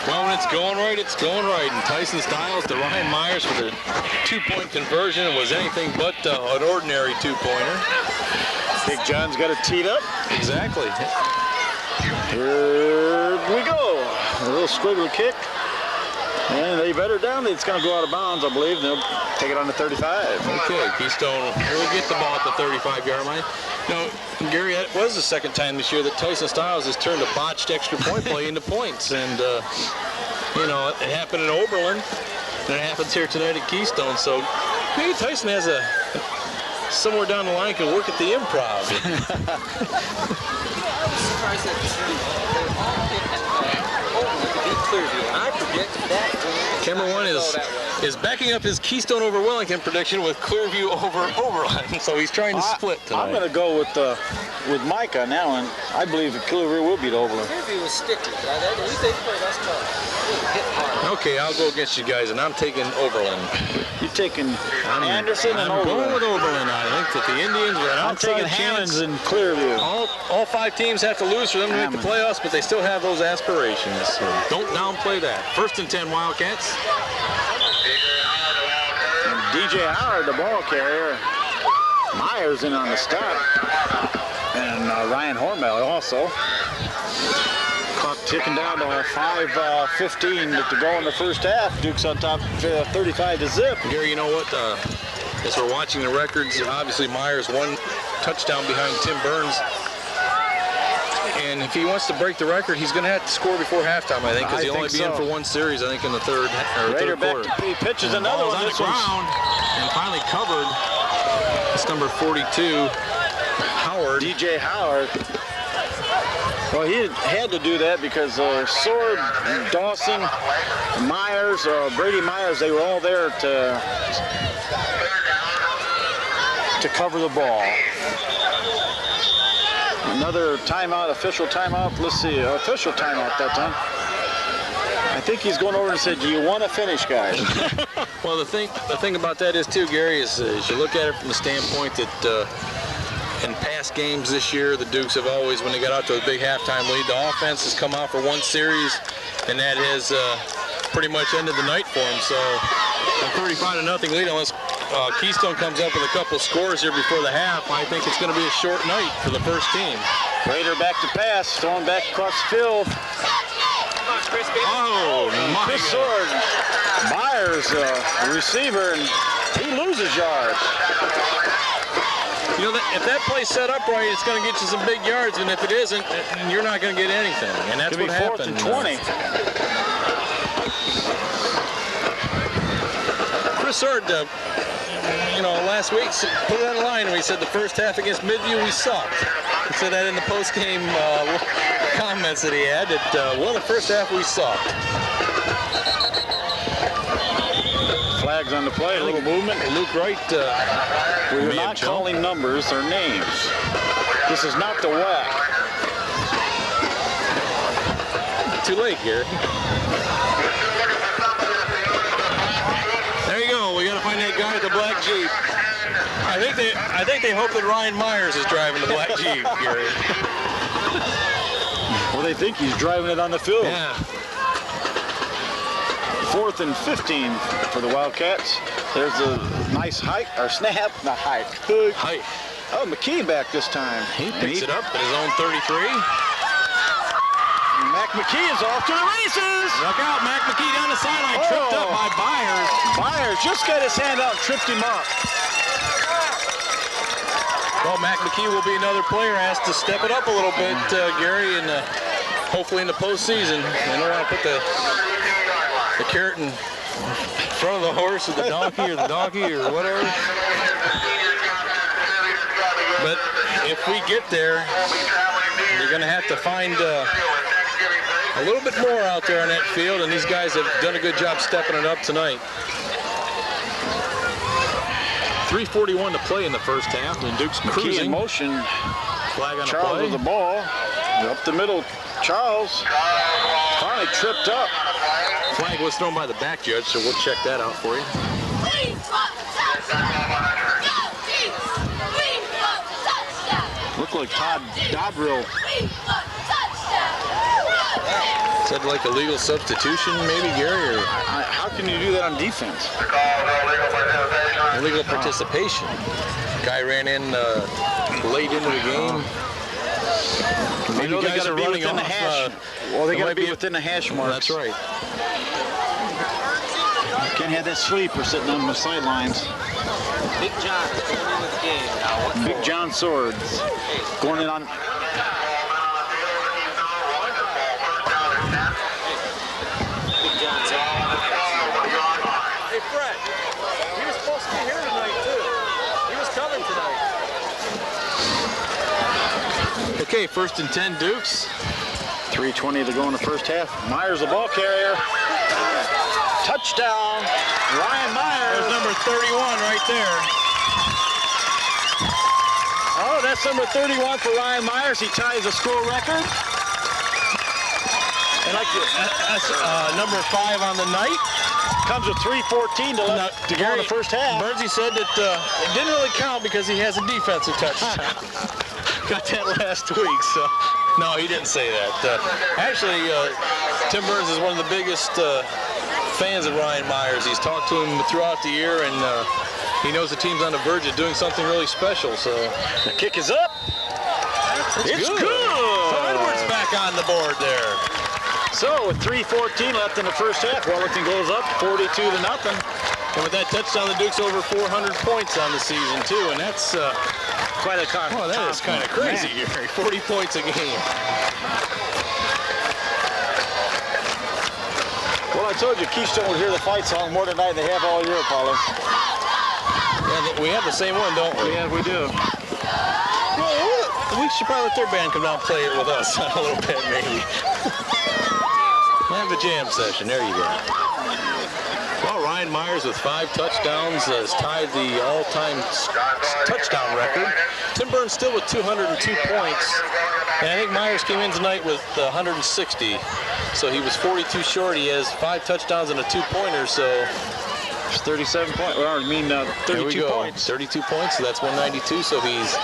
Well, when it's going right, it's going right. And Tyson Styles to Ryan Myers for the 2-point conversion. It was anything but an ordinary 2-pointer. Big John's got it teed up. Exactly. Here we go. A little squiggly kick. And they better down. It's going to go out of bounds, I believe. They'll take it on the 35. Okay, Keystone will get the ball at the 35-yard line. Now, Gary, that was the second time this year that Tyson Styles has turned a botched extra point play into points. And, you know, it happened in Oberlin, and it happens here tonight at Keystone. So maybe Tyson has somewhere down the line can work at the improv. Camera one is backing up his Keystone over Wellington prediction with Clearview over Oberlin. So he's trying to split tonight. I'm going to go with Mike on that one. I believe that Clearview will beat Oberlin. Clearview was sticky. They played us tough. Okay, I'll go against you guys, and I'm taking Oberlin. You're taking Anderson and I'm Oberlin. going with Oberlin. I think that the Indians are an I'm outside taking chance. Hammonds and Clearview. All 5 teams have to lose for them to make the playoffs, but they still have those aspirations. So don't downplay that. 1st and 10 Wildcats. And DJ Howard, the ball carrier. Myers in on the stop. And Ryan Hormel also. Clock ticking down to 5:15 to go in the first half. Duke's on top 35-0. Gary, you know what? As we're watching the records, obviously Myers 1 touchdown behind Tim Burns. And if he wants to break the record, he's going to have to score before halftime, I think, because he'll only be in for one series, I think, in the third Raider quarter. back to he pitches another one. On the ground and finally covered. It's number 42, Howard. DJ Howard. Well, he had to do that because Sword, Dawson, Myers, Brady Myers, they were all there to cover the ball. Another timeout, official timeout. Let's see, official timeout that time. I think he's going over and said, "Do you want to finish, guys?" Well, the thing about that is too, Gary, is you look at it from the standpoint that in past games this year, the Dukes have always, when they got out to a big halftime lead, the offense has come out for one series, and that has pretty much ended the night for them. So a 35-0 lead, unless Keystone comes up with a couple scores here before the half, I think it's going to be a short night for the first team. Raider back to pass, throwing back across the field. Oh, my Chris God. Sword, Myers, receiver, and he loses yards. You know, if that play's set up right, it's going to get you some big yards, and if it isn't, you're not going to get anything. And that's what happened. 4th and 20. Chris Sword, you know, last week put it on the line when he said the first half against Midview we sucked. He said that in the post-game comments that he had, that, well, the first half we sucked. Flags on the play, a little movement. Luke Wright, We're not calling numbers, they're names. This is not the WAC. Too late, Gary. There you go. We got to find that guy with the black Jeep. I think they hope that Ryan Myers is driving the black Jeep, Gary. Well, they think he's driving it on the field. Yeah. 4th and 15 for the Wildcats. There's a nice hike, or snap, not hike. Hi. Oh, McKee back this time. He picks it up at his own 33. Mac McKee is off to the races. Look out, Mac McKee down the sideline, tripped up by Byers. Byers just got his hand out and tripped him up. Well, Mac McKee will be another player asked to step it up a little bit, Gary, and hopefully in the postseason. They don't want to put the carrot in front of the horse or the donkey or whatever. But if we get there, you're going to have to find a little bit more out there on that field, and these guys have done a good job stepping it up tonight. 3:41 to play in the first half, and Duke's cruising. McKee in motion. Flag on Charles the play. with the ball. Up the middle, Charles. Finally tripped up. Flag was thrown by the back judge, so we'll check that out for you. Looked like Todd Dodrill. Is that like a legal substitution, maybe, Gary, or How can you do that on defense? illegal participation? Guy ran in late into the game. Maybe Maybe they guys got to are be running within the off. hash. Well, they it got to might be be within the hash marks. That's right. Can't have that sleeper sitting on the sidelines. Big John is going into the game now. What Big John Swords going in on. Big John's Hey, Fred. He was supposed to be here tonight, too. He was coming tonight. Okay, 1st and 10 Dukes. 3:20 to go in the first half. Myers, the ball carrier. Touchdown, Ryan Myers. There's number 31 right there. Oh, that's number 31 for Ryan Myers. He ties a school record. And that's number 5 on the night. Comes with 3:14 to go in the first half. Bernsey said that it didn't really count because he has a defensive touchdown. Got that last week, so. No, he didn't say that. Actually, Tim Burns is one of the biggest fans of Ryan Myers. He's talked to him throughout the year, and he knows the team's on the verge of doing something really special. So The kick is up. It's good. So Edwards back on the board there. So with 3:14 left in the first half, Wellington goes up 42-0. And with that touchdown, the Dukes over 400 points on the season, too. And that's quite a car. Oh, that is kind of crazy, Gary. 40 points a game. Well, I told you Keystone would hear the fight song more tonight than they have all year, Paulo. Yeah, we have the same one, don't we? Yeah, we do. Well, we should probably let their band come down and play it with us a little bit, maybe. Have a jam session. There you go. Well, Ryan Myers with 5 touchdowns has tied the all-time touchdown record. Tim Burns still with 202 points. And I think Myers came in tonight with 160. So he was 42 short. He has 5 touchdowns and a 2-pointer, so... It's 37 points. Well, I mean, 32 points. 32 points, so that's 192. So he's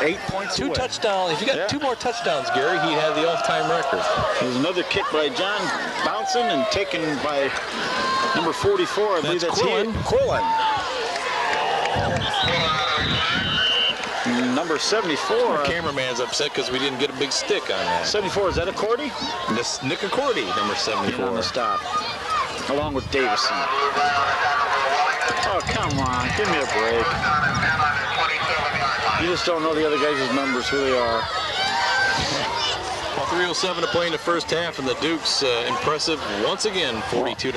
8 points 2 away. touchdowns. If you got 2 more touchdowns, Gary, he'd have the all-time record. There's another kick by John, bouncing and taken by number 44. I believe that's Quillen. Quillen. Number 74. Our cameraman's upset because we didn't get a big stick on that. 74, is that Accordy? This Nick Accordy, number 74. On the stop, along with Davison. Oh, come on, give me a break. You just don't know the other guys' numbers, who they are. Well, 3:07 to play in the first half, and the Dukes impressive once again, 42-0.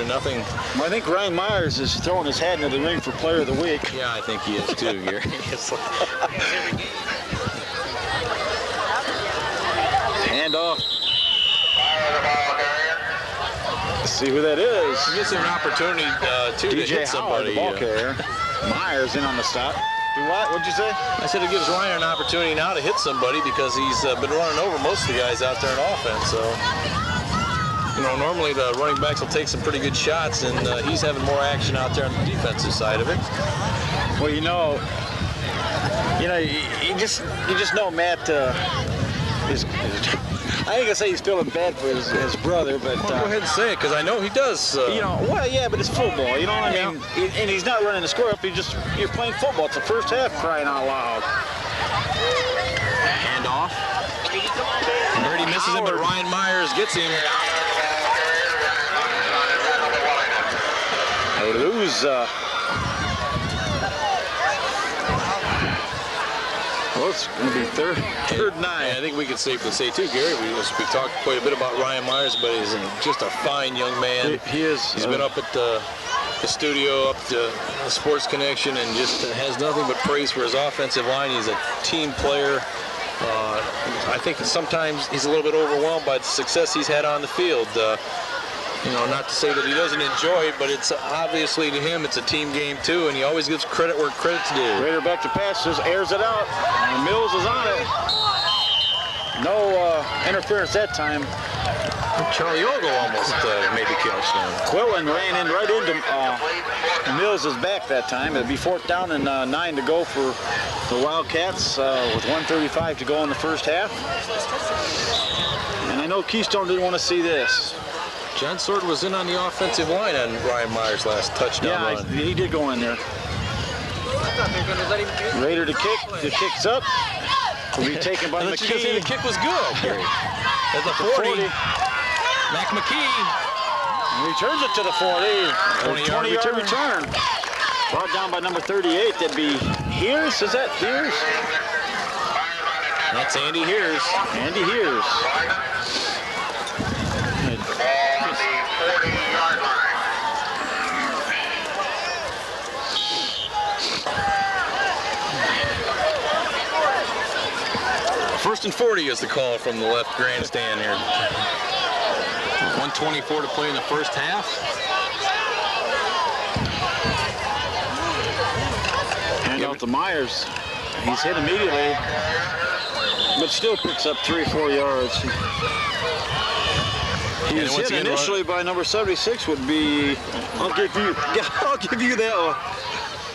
Well, I think Ryan Myers is throwing his hat into the ring for Player of the Week. Yeah, I think he is too, Gary. Hand off. Let's see who that is. He gives him an opportunity to DJ hit somebody. Howard, the ball carrier. Myers in on the stop. Do what? What'd you say? I said it gives Ryan an opportunity now to hit somebody because he's been running over most of the guys out there in offense. So, you know, normally the running backs will take some pretty good shots, and he's having more action out there on the defensive side of it. Well, you know, you just know Matt is. I ain't gonna say he's feeling bad for his brother, but Well, go ahead and say it, because I know he does. you know, well, yeah, but it's football. You know what I mean? And he's not running the score up. You're playing football. It's the first half, crying out loud. Hand off. Brady misses him, but Ryan Myers gets him. They lose. Well, it's going to be third and 9. I think we can safely say too, Gary. We talked quite a bit about Ryan Myers, but he's just a fine young man. He is. He's been up at the studio, up to the Sports Connection, and just has nothing but praise for his offensive line. He's a team player. I think sometimes he's a little bit overwhelmed by the success he's had on the field. You know, not to say that he doesn't enjoy it, but it's obviously to him it's a team game too, and he always gives credit where credit's due. Raider back to pass, just airs it out. And Mills is on it. No interference that time. Charlie Ogle almost made the catch now. Quillen ran in right into Mills' back that time. It'd be 4th down and 9 to go for the Wildcats with 1:35 to go in the first half. And I know Keystone didn't want to see this. John Sword was in on the offensive line on Ryan Myers' last touchdown run. Yeah, he did go in there. Raider to kick. The kick's up. Will be taken by McKee. The kick was good, Gary. At the 40. Mac McKee. Returns it to the 40. 20-yard return. Brought down by number 38. That'd be Hears. Is that Hears? That's Andy Hears. Andy Hears. Ball on the 40-yard line. 1st and 40 is the call from the left grandstand here. 1:24 to play in the first half. Hand out to Myers. He's hit immediately, but still picks up 3 or 4 yards. He was hit initially by number 76. Would be. I'll give you that one.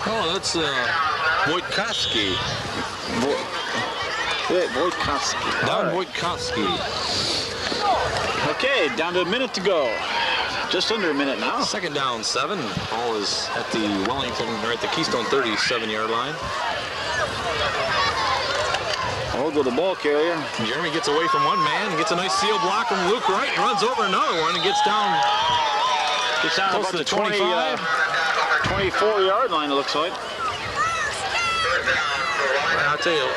Oh, that's Wilcatsdcats. Wilcatsdcats. Don Wilcatsdcats. Okay, down to a minute to go. Just under a minute now. 2nd down, 7. Ball is at the Wellington, or at the Keystone 37-yard line. Ogle, the ball carrier. Jeremy gets away from one man, gets a nice seal block from Luke Wright, and runs over another one and gets down About to the 25. 24-yard line, it looks like. 3rd down, I'll tell you,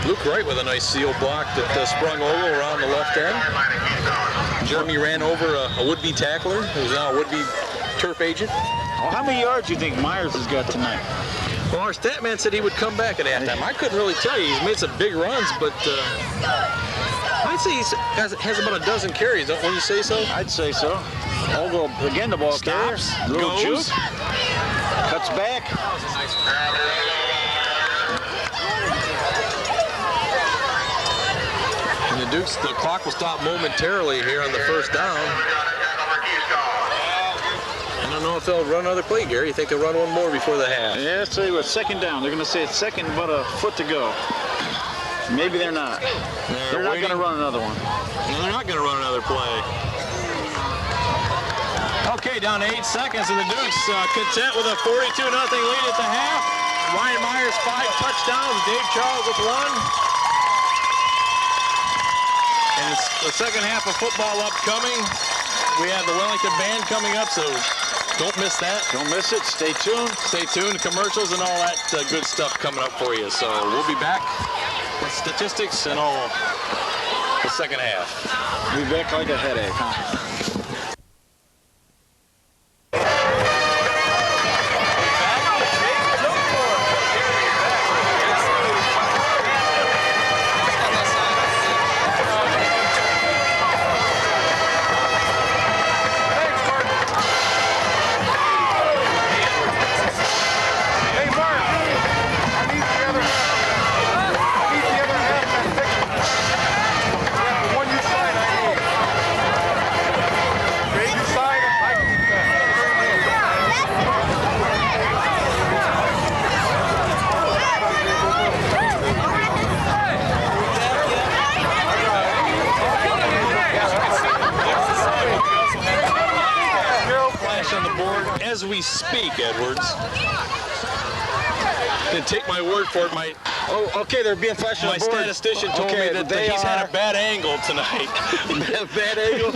Luke Wright with a nice seal block that sprung over around the left end. Jeremy ran over a would-be tackler who's now a would-be turf agent. Well, how many yards do you think Myers has got tonight? Well, our stat man said he would come back at halftime. I couldn't really tell you. He's made some big runs, but I'd say he has about a dozen carries. Wouldn't you say so? I'd say so. Over again, the ball Stops, carries. Little goes. juke. Cuts back. And the Dukes, the clock will stop momentarily here on the first down. I don't know if they'll run another play, Gary. You think they'll run one more before the half? Yeah, let's say with second down. They're going to say it's second, but a foot to go. Maybe they're not. They're not going to run another one. No, they're not going to run another play. Okay, down to 8 seconds, and the Dukes content with a 42-0 lead at the half. Ryan Myers 5 touchdowns, Dave Charles with 1. And it's the second half of football upcoming. We have the Wellington band coming up, so don't miss that. Don't miss it. Stay tuned. Stay tuned. Commercials and all that good stuff coming up for you. So we'll be back with statistics and all the second half. Be back like a headache, huh? As we speak, Edwards. Then take my word for it. Oh, okay, they're being flashed on My the board. statistician told me that he's had a bad angle tonight. Bad angle?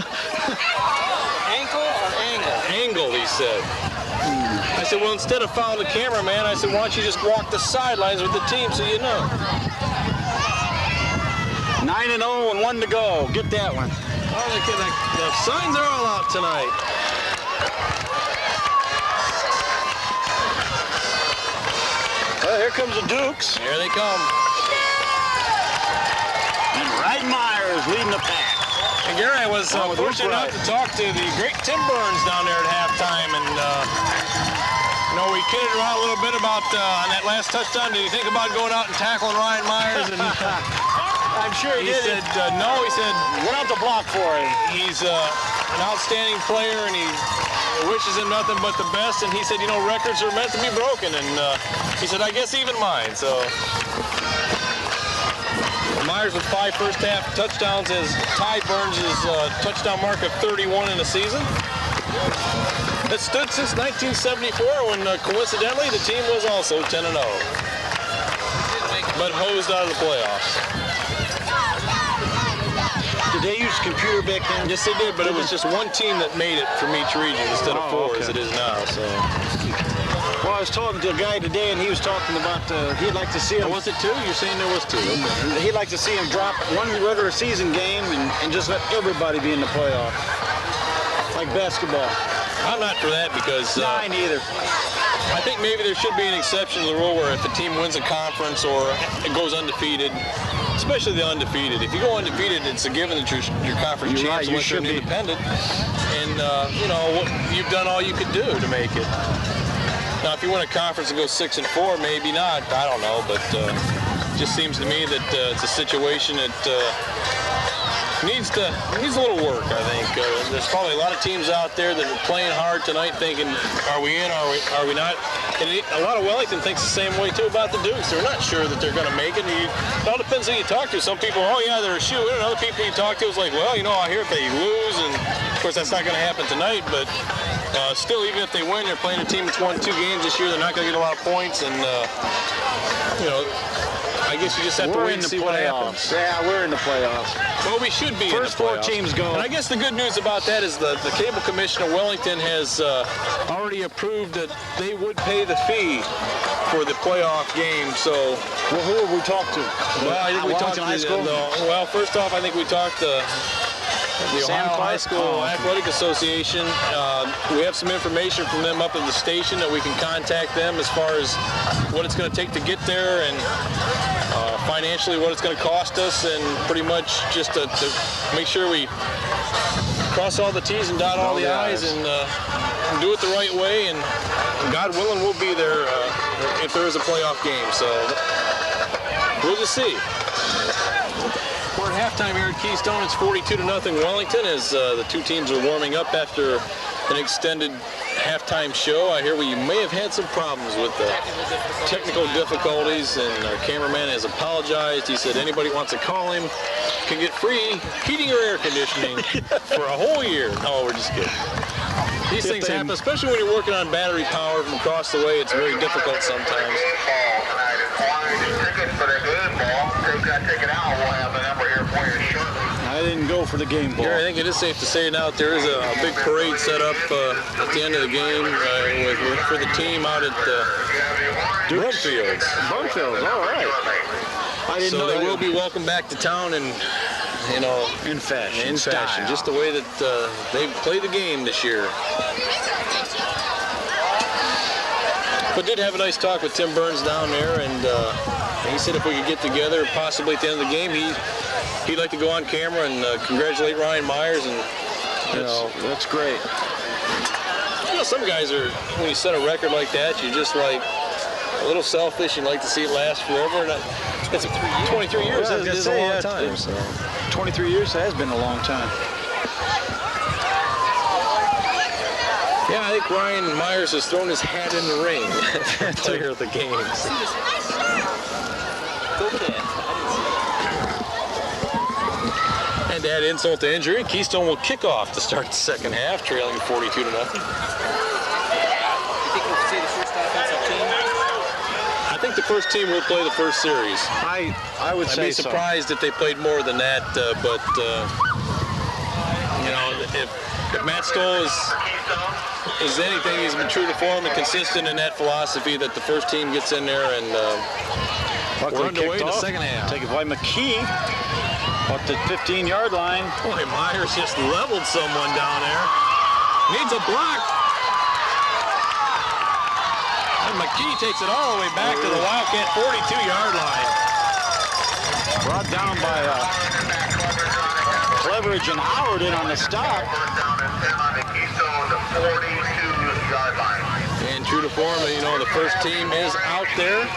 Ankle or angle? Angle, he said. I said, well, instead of following the cameraman, I said, why don't you just walk the sidelines with the team so you know? 9-0 and 1 to go. Get that one. Oh, the signs are all out tonight. Well, here comes the Dukes. Here they come. And Ryan Myers leading the pack. And Gary, I was fortunate enough to talk to the great Tim Burns down there at halftime, and we kidded around a little bit about on that last touchdown. Did you think about going out and tackling Ryan Myers? And I'm sure he did. He said no. He said Went out the block for him. he's an outstanding player, and he wishes him nothing but the best. And he said, records are meant to be broken, and he said, I guess even mine. So Myers with 5 first half touchdowns has tied Burns' touchdown mark of 31 in a season. It stood since 1974 when coincidentally the team was also 10-0, but hosed out of the playoffs. Did they use computer back then? Yes, they did, but it was just one team that made it from each region instead of 4 okay. as it is now. So. Well, I was talking to a guy today, and he was talking about he'd like to see him. Oh, was it 2? You're saying there was 2? Okay. He'd like to see him drop one regular season game and just let everybody be in the playoffs, like basketball. I'm not for that because No, I neither. I think maybe there should be an exception to the rule where if a team wins a conference or it goes undefeated, especially the undefeated. If you go undefeated, it's a given that your conference You're right, champs you unless you're should an be. independent. And, you've done all you could do to make it. Now, if you win a conference and go 6-4, maybe not. I don't know, but it just seems to me that it's a situation that needs a little work, I think. There's probably a lot of teams out there that are playing hard tonight thinking, are we in, are we not? And a lot of Wellington thinks the same way, too, about the Dukes. They're not sure that they're going to make it. It all depends who you talk to. Some people, oh, yeah, they're a shoe-in. And other people you talk to is like, well, I hear if they lose, and, of course, that's not going to happen tonight, but still, even if they win, they're playing a team that's won 2 games this year. They're not going to get a lot of points, and, I guess you just have to wait and see what happens. Yeah, we're in the playoffs. Well, we should be First in the 4 teams go. And I guess the good news about that is the Cable Commission of Wellington has already approved that they would pay the fee for the playoff game. So, Well, who have we talked to? well, I think we talked Wellington to High School? well, first off, I think we talked to the Sam Ohio High Clark? School Oh, okay. Athletic Association. We have some information from them up at the station that we can contact them as far as what it's going to take to get there and financially what it's going to cost us, and pretty much just to make sure we cross all the T's and dot all the I's and do it the right way. And God willing, we'll be there if there is a playoff game. So we'll just see. We're at halftime here at Keystone. It's 42-0 Wellington as the two teams are warming up after an extended halftime show. I hear we may have had some problems with the technical difficulties, and our cameraman has apologized. He said anybody wants to call him can get free heating or air conditioning for a whole year. No, we're just kidding. These things happen, especially when you're working on battery power from across the way. It's very difficult sometimes. I didn't go for the game ball. Gary, I think it is safe to say now that there is a big parade set up at the end of the game for the team out at Brumfields. Brumfields, all right. I didn't So know they that. will be welcome back to town, and in fashion. fashion, just the way that they play the game this year. But did have a nice talk with Tim Burns down there, and he said if we could get together, possibly at the end of the game, he'd like to go on camera and congratulate Ryan Myers, and That's great. some guys are, when you set a record like that, you're just like a little selfish and like to see it last forever. And it's 23 years. Yeah, It is a long time. So. 23 years has been a long time. Yeah, I think Ryan Myers has thrown his hat in the ring for player of the games. And to add insult to injury, Keystone will kick off to start the second half, trailing 42-0. I think the first team will play the first series. I would I'd say be surprised if they played more than that, but if Matt Stoll is anything, he's been true to form and consistent in that philosophy that the first team gets in there, and we're underway in the second half. Taken by McKee up the 15-yard line. Boy, Myers just leveled someone down there. Needs a block. And McKee takes it all the way back to the Wildcat 42-yard line. Brought down by Cleveridge and Howard in on the stop. And true to form, the first team is out there.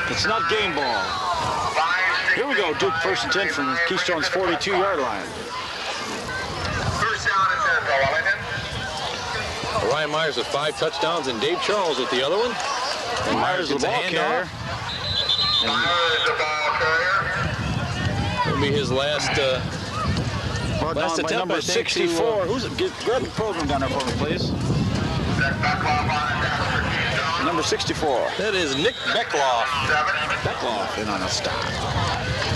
It's not game ball. Here we go, Duke first and 10 from Keystone's 42-yard line. First down and 10 for Wellington. Ryan Myers with 5 touchdowns and Dave Charles with the other one. And Myers the gets a ball carrier. Myers the ball carrier. It'll be his last Brought last down by attempt, number I think, 64. Grab the program down there for me, please. That's Beckloff on attack for Keystone. Number 64. That is Nick Beckloff. 7. Beckloff in on a stop.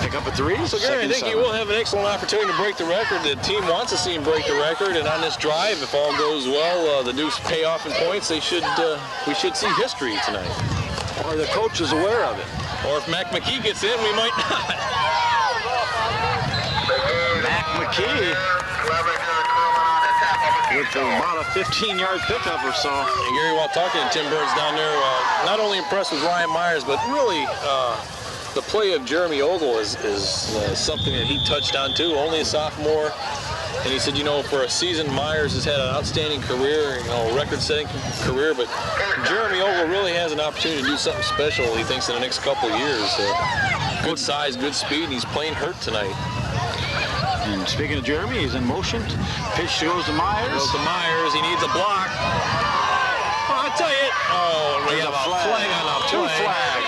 Pick up a 3. So Gary, I think he will have an excellent opportunity to break the record. The team wants to see him break the record, and on this drive, if all goes well, the Dukes pay off in points. We should see history tonight. Or the coach is aware of it. Or if Mac McKee gets in, we might not. Mac McKee with about a 15-yard pickup or so. And Gary, while talking to Tim Burns down there, not only impressed with Ryan Myers, but really the play of Jeremy Ogle is something that he touched on too. Only a sophomore, and he said, for a season, Myers has had an outstanding career, record-setting career, but Jeremy Ogle really has an opportunity to do something special, he thinks, in the next couple of years. Good size, good speed, and he's playing hurt tonight. And speaking of Jeremy, he's in motion. Pitch goes to Myers. Goes to Myers. He needs a block. Oh, I tell you. Oh, we have a flag on the Two play. flags.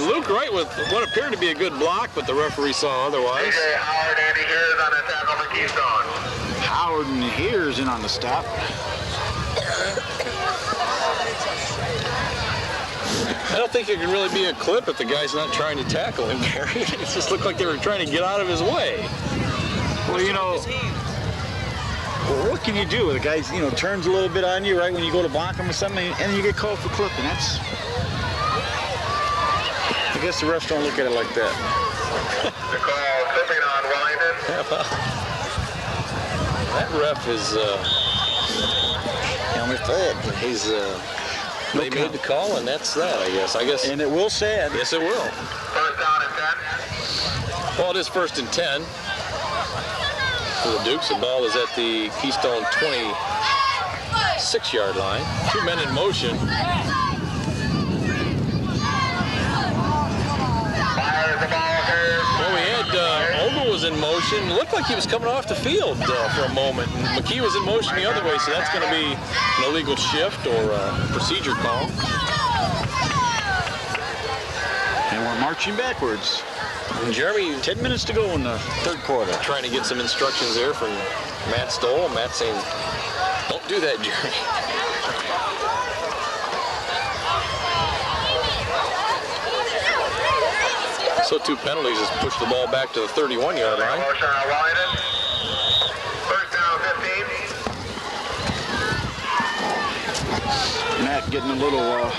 Luke Wright with what appeared to be a good block, but the referee saw otherwise. DJ Howard, Andy Hears on attack over Keystone. Howard and Hears in on the stop. I don't think it can really be a clip if the guy's not trying to tackle him, Gary. It just looked like they were trying to get out of his way. Well, Well, what can you do? The guy, turns a little bit on you right when you go to block him or something, and you get called for clipping. That's. I guess the refs don't look at it like that. The call clipping on Wellington. Yeah, well, that ref is. He's. They made the call, and that's that. I guess. And it will stand. Yes, it will. First down and 10. Well, it is 1st and 10 for the Dukes. The ball is at the Keystone 26-yard line. 2 men in motion. Fires the ball here. Well, we had Ogle was in motion. It looked like he was coming off the field for a moment. And McKee was in motion the other way, so that's going to be an illegal shift or a procedure call. And we're marching backwards. And Jeremy 10 minutes to go in the third quarter. trying to get some instructions there from Matt Stoll. Matt saying, don't do that, Jeremy. So 2 penalties has pushed the ball back to the 31-yard line. Motion on Wellington. First down 15. Matt getting a little, or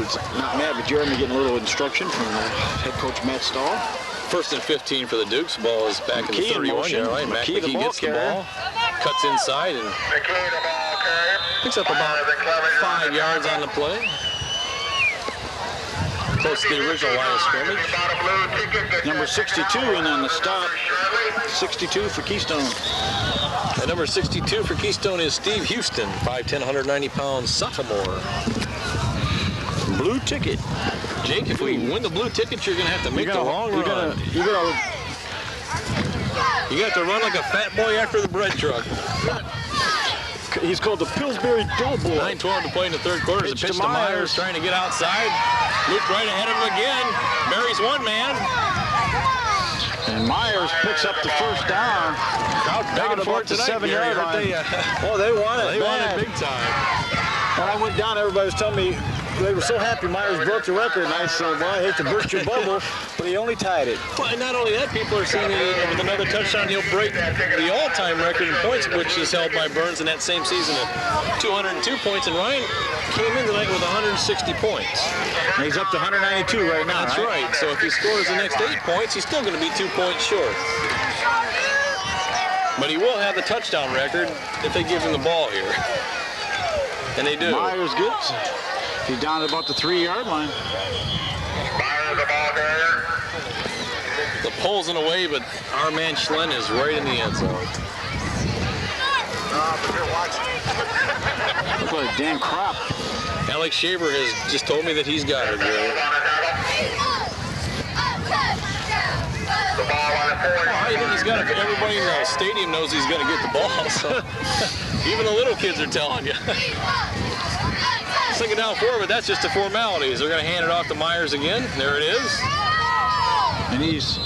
it's not Matt, but Jeremy getting a little instruction from head coach Matt Stahl. 1st and 15 for the Dukes. Ball is back in the McKee in 31-yard line. McKee, the McKee ball gets the carrier. ball, cuts inside, and McKee, the ball carrier. picks up about 5 yards on the play. Close to the original line of scrimmage. Number 62 in on the stop. 62 for Keystone. And number 62 for Keystone is Steve Houston, 5'10", 190-pound sophomore. Blue ticket. Jake, if we win the blue ticket, you're going to have to make the long run. You got to run like a fat boy after the bread truck. He's called the Pillsbury Doughboy. 9:12 to play in the third quarter. There's a pitch to Myers, trying to get outside. Loop right ahead of him again. Buries one man. And Myers picks up the first down. Crowd begging for it tonight. 7-yard line. They want it. They want it big time. When I went down, everybody was telling me they were so happy Myers broke the record. And I said, well, I hate to burst your bubble, but he only tied it. Well, and not only that, people are saying that with another touchdown, he'll break the all-time record in points, which is held by Burns in that same season at 202 points. And Ryan came in tonight with 160 points. And he's up to 192 right now. That's right. So if he scores the next 8 points, he's still going to be 2 points short. But he will have the touchdown record if they give him the ball here. And they do. Myers gets it. He's down at about the 3-yard line. Myers, the ball carrier. The pole's in a way, but our man Schlen is right in the end zone. Look like Dan Kropp. Alex Shaver has just told me that he's got it, Gary. The ball on the 4. Well, I think he's got it. Everybody in the stadium knows he's going to get the ball. So even the little kids are telling you. Second down 4, but that's just a formality. They're going to hand it off to Myers again. There it is. And he's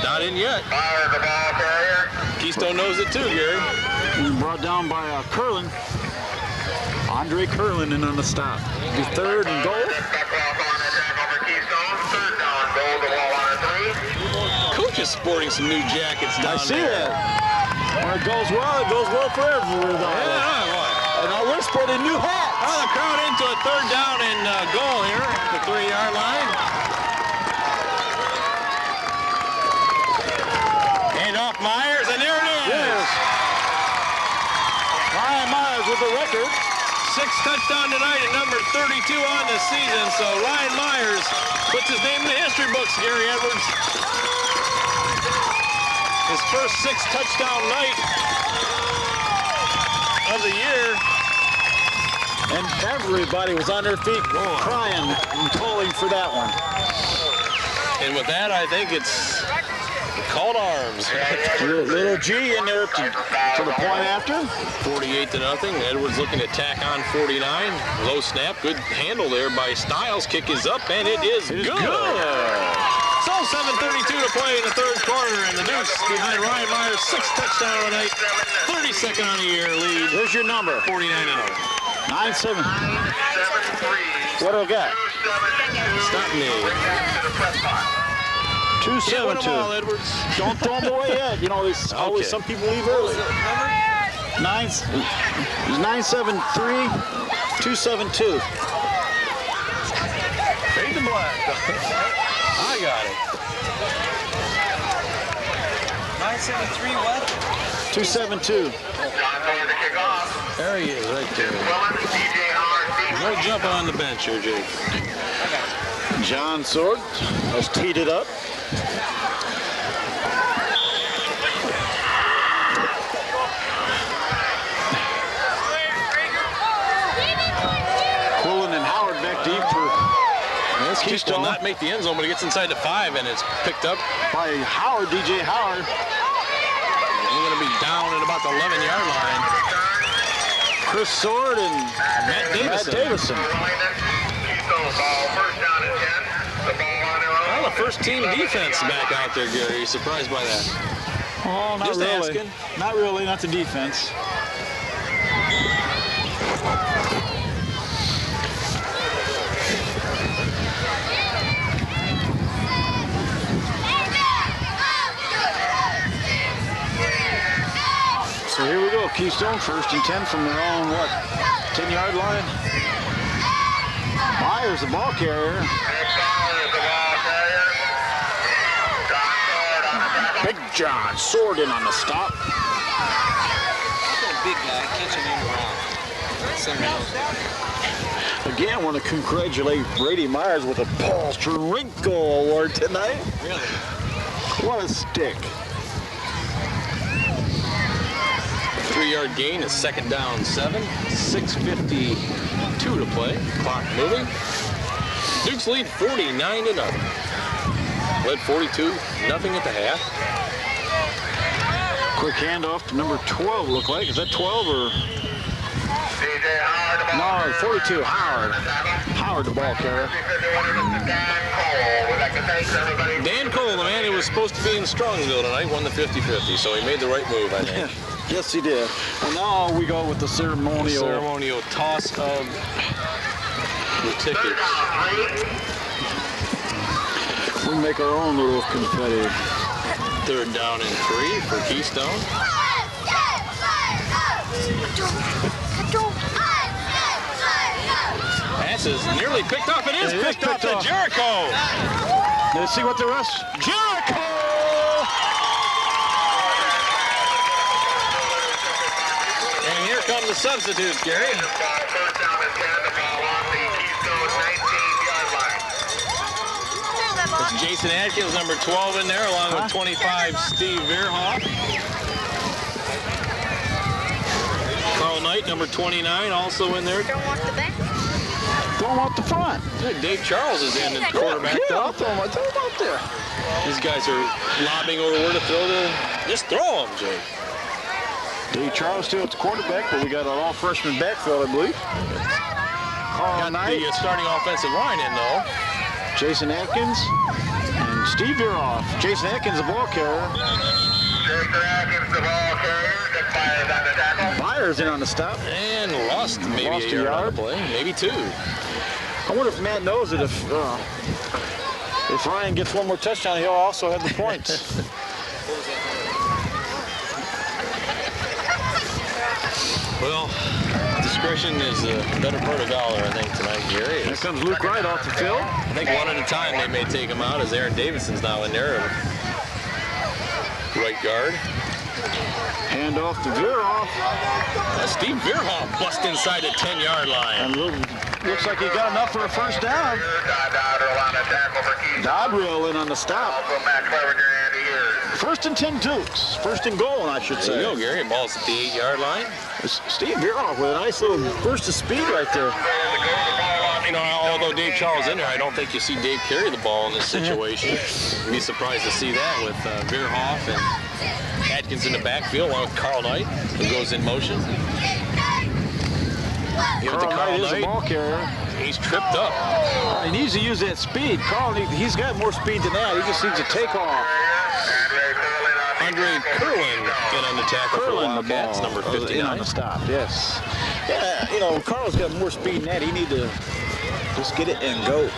not in yet. Myers, the ball carrier. Keystone knows it too, Gary. brought down by Curlin. Andre Curlin in on the stop. The third and goal. Coach is sporting some new jackets down there. I see that. When it goes well for everyone. Yeah, And now we're sporting new hats. well, the crowd into a third down and goal here at the 3-yard line. Hand off Myers, and there it is. Yes. Ryan Myers with the record. 6th touchdown tonight at number 32 on the season. So Ryan Myers puts his name in the history books, Gary Edwards. His first 6th touchdown night of the year. And everybody was on their feet crying and calling for that one. And with that, I think it's called arms. Little G in there to the point after. 48-0. Edwards looking to tack on 49. Low snap. Good handle there by Styles. Kick is up, and it is good. So 7:32 to play in the third quarter, and the Dukes behind Ryan Myers' 6th touchdown of the night. 32nd on the year lead. Here's your number. 49-0. 9-7. What do we got? Stop me. Can't win them all, 2-7-2. Edwards. Don't throw them away yet. You know, there's always some people leave early. 9-7-3, 2-7-2. Fade to black. I got it. 973 what? 2-7-2. There he is, right there. No jumping on the bench here, Jake. John Sword has teed it up. Quillen and Howard back deep for This kick will Keystone. not make the end zone, but it gets inside the 5, and it's picked up. By Howard, DJ Howard. We're going to be down at about the 11-yard line. Chris Sword and Matt Davison. Davison. Well, the first team defense back out there, Gary. You surprised by that? Oh, not Just really. asking. Not really, not the defense. So here we go, Keystone, 1st and 10 from their own, 10-yard line. Myers, the ball carrier. Big John Sword in on the stop. Big guy catching him around. Again, I want to congratulate Brady Myers with a Paul Trinkle Award tonight. Really? What a stick. 3-yard gain is 2nd down 7. 6:52 to play. Clock moving. Dukes lead 49-0. Led 42-0 at the half. Quick handoff to number 12, look like. Is that 12 or? No, 42, Howard. Howard, the ball carrier. Dan Cole, the man who was supposed to be in Strongsville tonight, won the 50-50, so he made the right move, I think. Yes, he did. And now we go with the ceremonial. Toss of the tickets. We make our own little confetti. 3rd down and 3 for Keystone. Pass is nearly picked off. It is picked off to Jericho. Let's see what the rest. Jericho! And here come the substitutes, Gary. That's Jason Atkins, number 12 in there, along with 25, Steve Verhoff. Carl Knight, number 29, also in there. Don't walk the back. Throw him out the front. Dave Charles is in the quarterback. Yeah, I'll throw him out there. These guys are lobbing over where to throw the. Just throw them, Jake. Dave Charles still at the quarterback, but we got an all-freshman backfield, I believe. Carl Got Knight, the starting offensive line in, though. Jason Atkins, and Steve Veroff. Jason Atkins, the ball carrier. Myers in on the stop. And lost maybe Lost a a yard on yard. the play, maybe 2. I wonder if Matt knows that if Ryan gets one more touchdown, he'll also have the points. Well, discretion is a better part of valor, I think, tonight, Gary. Here comes Luke Wright off the field. I think one at a time they may take him out as Aaron Davidson's now in there. Right guard. Hand off to Veroff. Steve Verhoff bust inside the 10-yard line. And looks like he got enough for a first down. Dodrill in on the stop. 1st and 10 Dukes. 1st and goal, I should There say. you go, Gary. Ball's at the 8-yard line. Steve Veroff with a nice little burst of speed right there. You know, although Dave Charles in there, I don't think you see Dave carry the ball in this situation. You'd be surprised to see that with Verhoff and Atkins in the backfield, along with Carl Knight, who goes in motion. Give it to Carl Knight is a ball carrier. He's tripped up. He needs to use that speed. Carl, he's got more speed than that. He just needs to take off. Andre Curlin in on the tackle for the Wildcats, number 59. In on the stop, yes. Yeah, you know, Carl's got more speed than that. He need to just get it and go.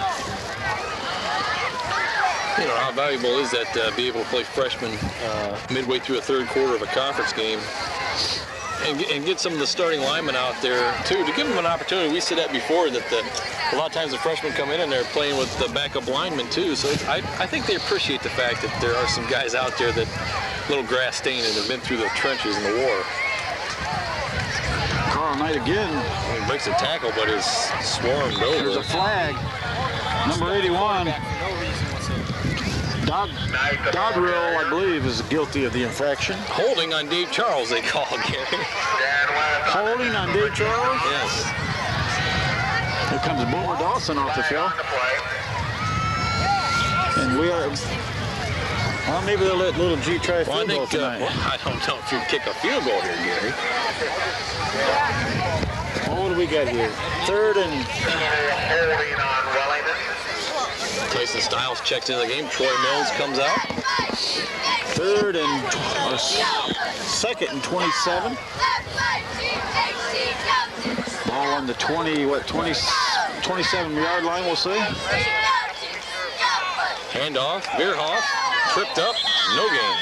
You know, how valuable is that to be able to play freshmen midway through a third quarter of a conference game and get some of the starting linemen out there too, to give them an opportunity. We said that before, that a lot of times the freshmen come in and they're playing with the backup linemen too. So I think they appreciate the fact that there are some guys out there that little grass stained and have been through the trenches in the war. Carl Knight again. He breaks a tackle, but is swarmed over. There's a flag. Number 81. Dodrill, I believe, is guilty of the infraction. Holding on Dave Charles, they call Gary. Holding on Dave Charles? Yes. Here comes Boomer Dawson off the field. And we are, well, maybe they'll let little G try a field goal tonight. I don't know if you kick a field goal here, Gary. Well, what do we got here? Third and... Holding on Wellington. Tyson Stiles checks into the game. Troy Mills comes out. Third and... second and 27. Ball on the 27-yard line, we'll see. Handoff. Veerhoff tripped up. No gain.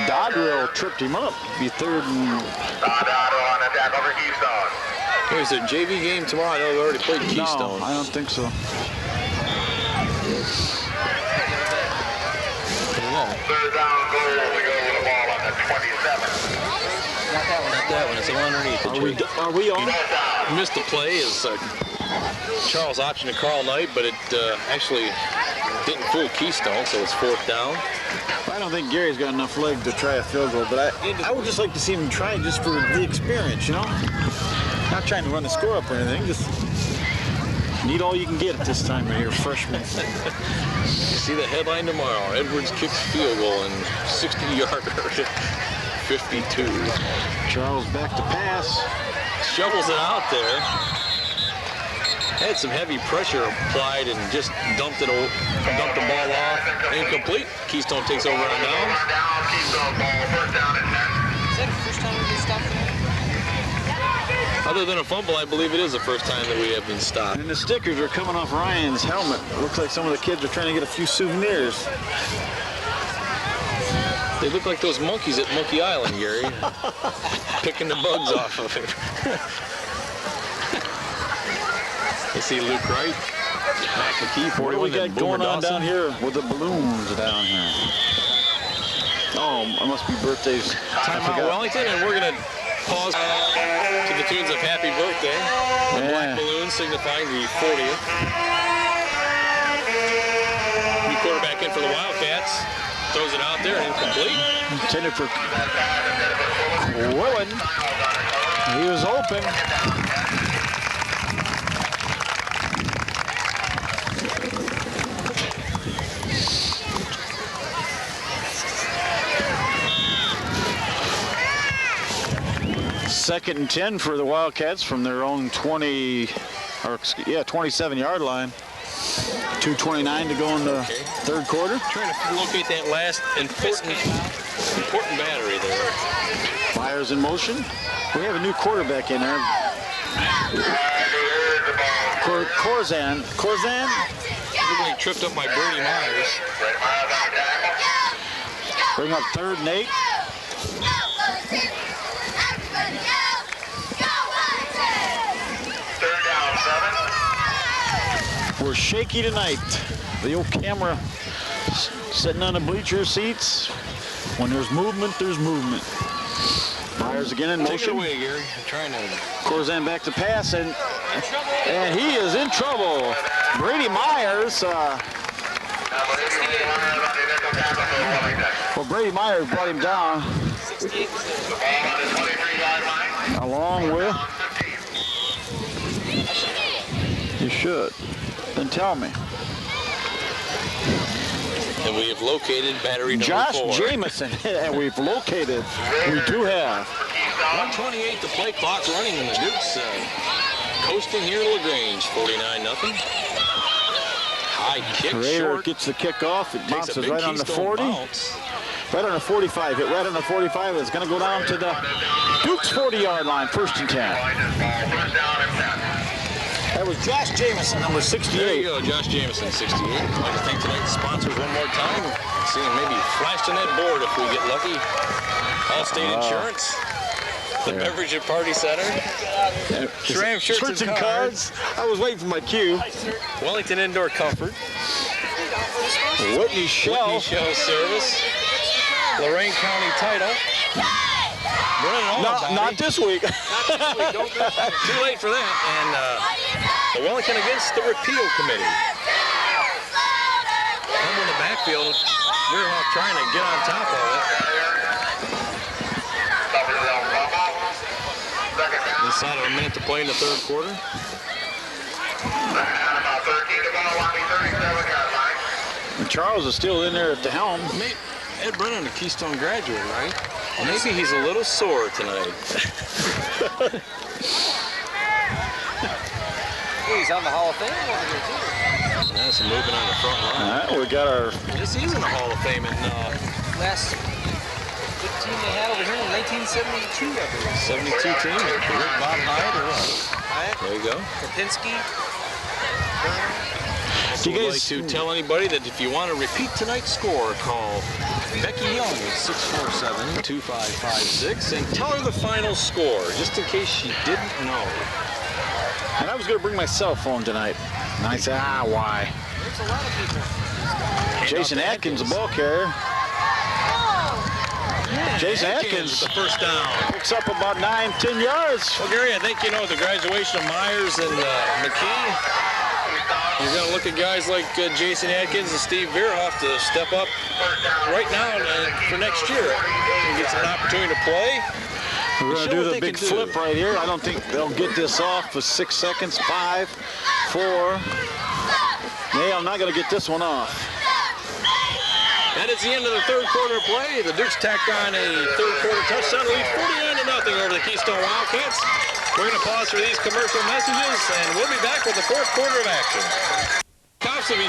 Dodrill tripped him up. Be third and... On attack over Keystone. Here's a JV game tomorrow. I know they already played Keystone. No, I don't think so. Third down goal. We go with the ball on the 27. Not that one. Not that one. It's the one underneath. Are we on? Missed the play is Charles optioned to Carl Knight, but it actually didn't fool Keystone, so it's fourth down. I don't think Gary's got enough leg to try a field goal, but I would just like to see him try just for the experience, you know? Not trying to run the score up or anything, just need all you can get at this time of year, freshman. You see the headline tomorrow. Edwards kicks field goal in 60-yarder. 52. Charles back to pass. Shovels it out there. Had some heavy pressure applied and just dumped the ball off. Incomplete. Keystone takes over on down. Keystone ball, first down and 10. Is that the first time we've been stopped there? Other than a fumble, I believe it is the first time that we have been stopped. And the stickers are coming off Ryan's helmet. Looks like some of the kids are trying to get a few souvenirs. They look like those monkeys at Monkey Island, Gary. Picking the bugs off of it. You see Luke Wright, Matt McKee, 41, What do we got going on Dawson down here with the balloons down here? Oh, it must be birthdays. Timeout Wellington, and we're going to pause to the tunes of Happy Birthday. The black balloon signifying the 40th. New quarterback in for the Wildcats. Throws it out there, incomplete. Intended for Quillen. He was open. Second and 10 for the Wildcats from their own 27-yard line. 2:29 to go in the third quarter. Trying to locate that last important battery there. Fires in motion. We have a new quarterback in there. Corzan. Everybody tripped up by Brady Myers. Bring up third and 8. Third down 7. We're shaky tonight. The old camera sitting on the bleacher seats. When there's movement, there's movement. Myers again in motion. Take it away, Gary. I'm trying to. Corzan back to pass, and he is in trouble. Brady Myers. Well, Brady Myers brought him down. Along with. You should. Then tell me. And we have located battery number Josh 4. Jamison, and we've located. We do have. 1:28 to play, clock running, and the Dukes coasting here to LaGrange, 49-0. High kick, Rader short. gets the kick off. It Takes a bounces big right on the Keystone 40. bounce. Right on the 45. Hit right on the 45. It's going to go down to the Dukes 40-yard line. First and 10. That was Josh Jameson, number 68. There you go, Josh Jameson, 68. I'd like to thank tonight's sponsors one more time. See him maybe flashed on that board if we get lucky. Allstate Insurance, the Beverage and Party Center, Shram Shirts and Cards. I was waiting for my cue. Wellington Indoor Comfort, Whitney Shell. Service, Lorraine County Title. Not this week. Too late for that. And the Wellington against the Repeal Committee. Number in the backfield. Weirhawk trying to get on top of it. Inside of a minute to play in the third quarter. And Charles is still in there at the helm. Ed Brennan, a Keystone graduate, right? Maybe he's a little sore tonight. He's on the Hall of Fame over here, too. That's a movement on the front line. All right, we got our... This is in the Hall of Fame in Last good team they had over here in 1972, I believe. 72 team. Rick Bob Hyde or what? Hyde, There you go. Kopinski. So You I'd guys- like to tell anybody that if you want to repeat tonight's score, call Becky Young at 647-2556 and tell her the final score, just in case she didn't know. And I was going to bring my cell phone tonight. And I said, why? There's a lot of people. Jason Atkins, the ball carrier. Jason Atkins with the first down. picks up about 9-10 yards. Well, Gary, I think, with the graduation of Myers and McKee, you're going to look at guys like Jason Atkins and Steve Veerhoff to step up right now for next year. He gets an opportunity to play. We're going to Show do what the they big can do. flip right here. I don't think they'll get this off with 6 seconds. 5, 4. Yeah, I'm not going to get this one off. That is the end of the third quarter play. The Dukes tacked on a third quarter touchdown to lead 49-0 over the Keystone Wildcats. We're going to pause for these commercial messages, and we'll be back with the fourth quarter of action. Cops will be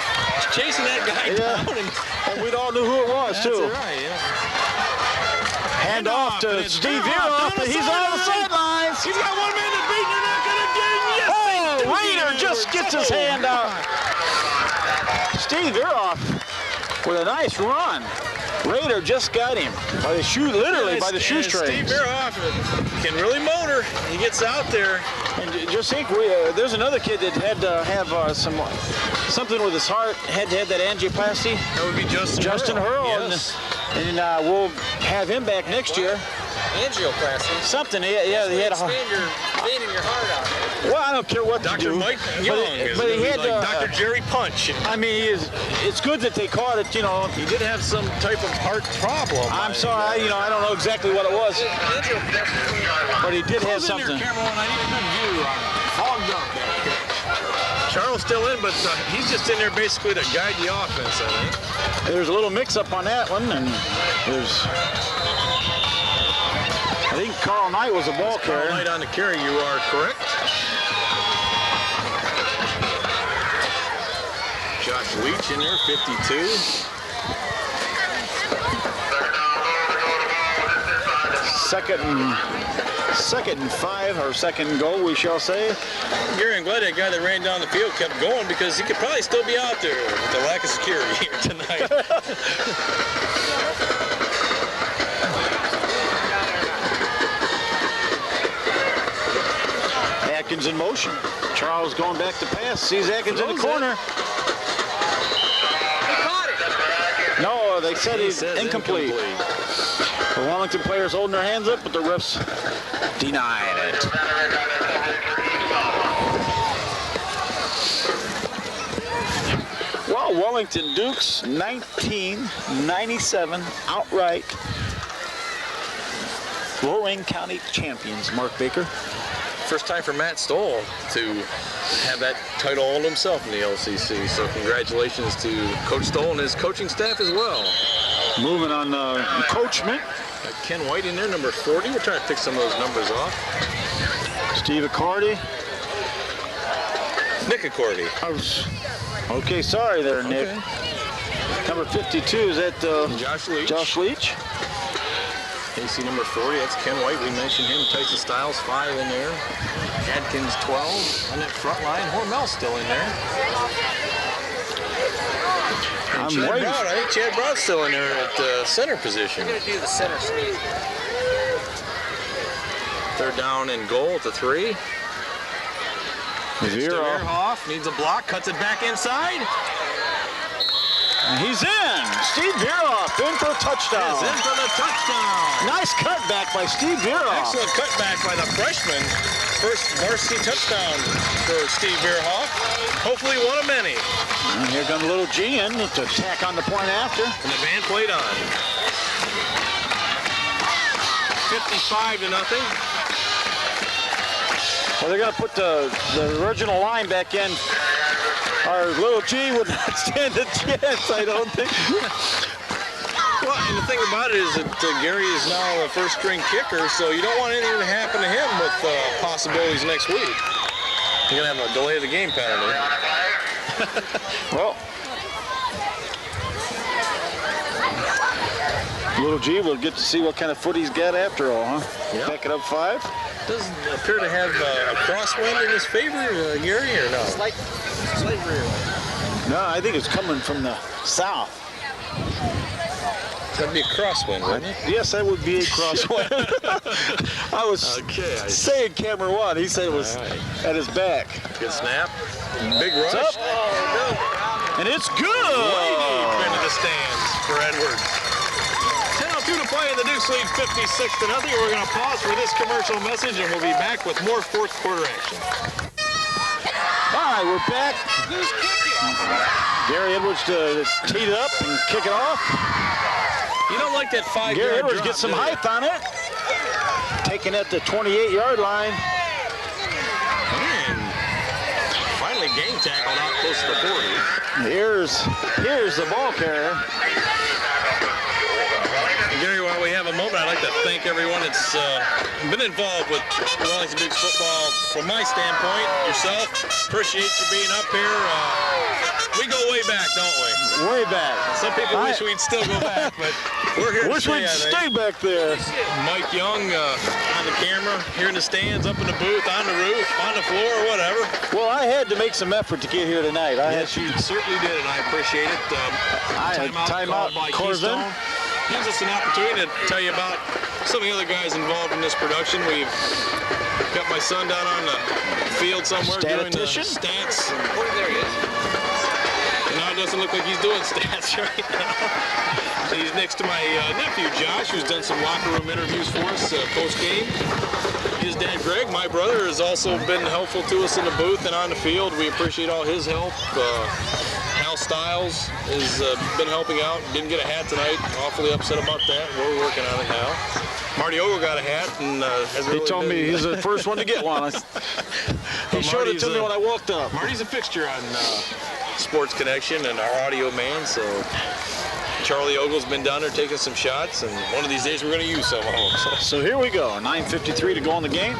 chasing that guy down. And we all knew who it was, too. That's right, yeah. Hand off to and it's Steve Veerhoff Veerhoff, and he's on the sidelines. He's got one man to beat, you're not going to get him. Yes, Oh, Raider just gets his hand out. Steve Veerhoff with a nice run. Raider just got him by the shoe, literally by the shoestrings. Steve Veerhoff can really motor. He gets out there. And just think, there's another kid that had to have something with his heart, had to have that angioplasty. That would be Justin Hurl. Yes. And we'll have him back next year. Angioplasty. Something, yeah, he had a heart. Expanding your heart out. Well, I don't care what to Dr. do. Mike Young is but he had like Dr. Jerry Punch. I mean, it's good that they caught it, He did have some type of heart problem. I'm sorry, I don't know exactly what it was, but he did have Close in something. there, Cameron. I need a good view on it. Fogged up. Charles still in, but he's just in there basically to guide the offense, I think. There's a little mix-up on that one, and I think Carl Knight was a ball Carl carrier. Knight on the carry, you are correct. Josh Leach in there, 52. Second and 5, or second and goal, we shall say. Gary, I'm glad that guy that ran down the field kept going because he could probably still be out there with the lack of security here tonight. Atkins in motion. Charles going back to pass. Sees Atkins in the corner. No, they said he's incomplete. The Wellington players holding their hands up, but the refs denying it. Well, Wellington Dukes 1997 outright Lorraine County champions. Mark Baker. First time for Matt Stoll to have that title all himself in the LCC. So congratulations to Coach Stoll and his coaching staff as well. Moving on coachment. Got Ken White in there, number 40. We're trying to pick some of those numbers off. Steve Accordi. Nick Accordi. Okay, sorry there, Nick. Okay. Number 52, is that Josh Leach. Josh Leach? AC number 40, that's Ken White. We mentioned him. Tyson Styles, 5 in there. Adkins 12 on that front line. Hormel's still in there. And Chad Brown, I think Chad Brown's still in there at center position. We're going to do the center sneak. Third down and goal at the 3. Veerhoff needs a block, cuts it back inside. And he's in. Steve Veerhoff in for a touchdown. He's in for the touchdown. Nice cutback by Steve Veerhoff. Excellent cutback by the freshman. First varsity touchdown for Steve Veerhoff. Hopefully one of many. And here comes little G in to tack on the point after. And the band played on. 55-0. Well, they're going to put the original line back in. Our little G would not stand a chance, I don't think. Well, and the thing about it is that Gary is now a first-string kicker, so you don't want anything to happen to him with possibilities next week. You're going to have a delay of the game penalty. Well, little G will get to see what kind of foot he's got after all, huh? Yep. Back it up 5. Doesn't appear to have a crosswind in his favor, Gary, or no? Slight rear. No, I think it's coming from the south. That'd be a crosswind, wouldn't it? Yes, that would be a crosswind. I was saying camera 1. He said it was at his back. Good snap. Big rush. It's up. And it's good. Way deep into the stands for Edwards. 10:02 to play in the Dukes lead 56-0. We're going to pause for this commercial message, and we'll be back with more fourth quarter action. All right, we're back. Who's kicking? Gary Edwards to tee it up and kick it off. You don't like that 5-yard Gary Edwards drop, gets some do you? height on it. Taking it to the 28-yard line. And finally gang tackled out close to the 40. Here's the ball carrier. Gary, while we have a moment, I'd like to thank everyone that's been involved with Wellington Dukes football. From my standpoint, yourself, appreciate you being up here. We go way back, don't we? Way back. Some people wish we'd still go back, but we're here to Wish stay, we'd I think. stay back there. Mike Young on the camera, here in the stands, up in the booth, on the roof, on the floor, whatever. Well, I had to make some effort to get here tonight. Yes, you certainly did, and I appreciate it. Timeout by Corzin. Keystone. Gives us an opportunity to tell you about some of the other guys involved in this production. We've got my son down on the field somewhere doing the stats. Oh, there he is. And now it doesn't look like he's doing stats right now. He's next to my nephew, Josh, who's done some locker room interviews for us post-game. His dad, Greg, my brother, has also been helpful to us in the booth and on the field. We appreciate all his help. Al Stiles has been helping out. Didn't get a hat tonight. Awfully upset about that. We're working on it now. Marty Ogle got a hat, and He told me he's the first one to get one. He showed it to me when I walked up. Marty's a fixture on Sports Connection and our audio man, so Charlie Ogle's been down there taking some shots, and one of these days we're going to use some of them. So here we go. 9:53 to go in the game.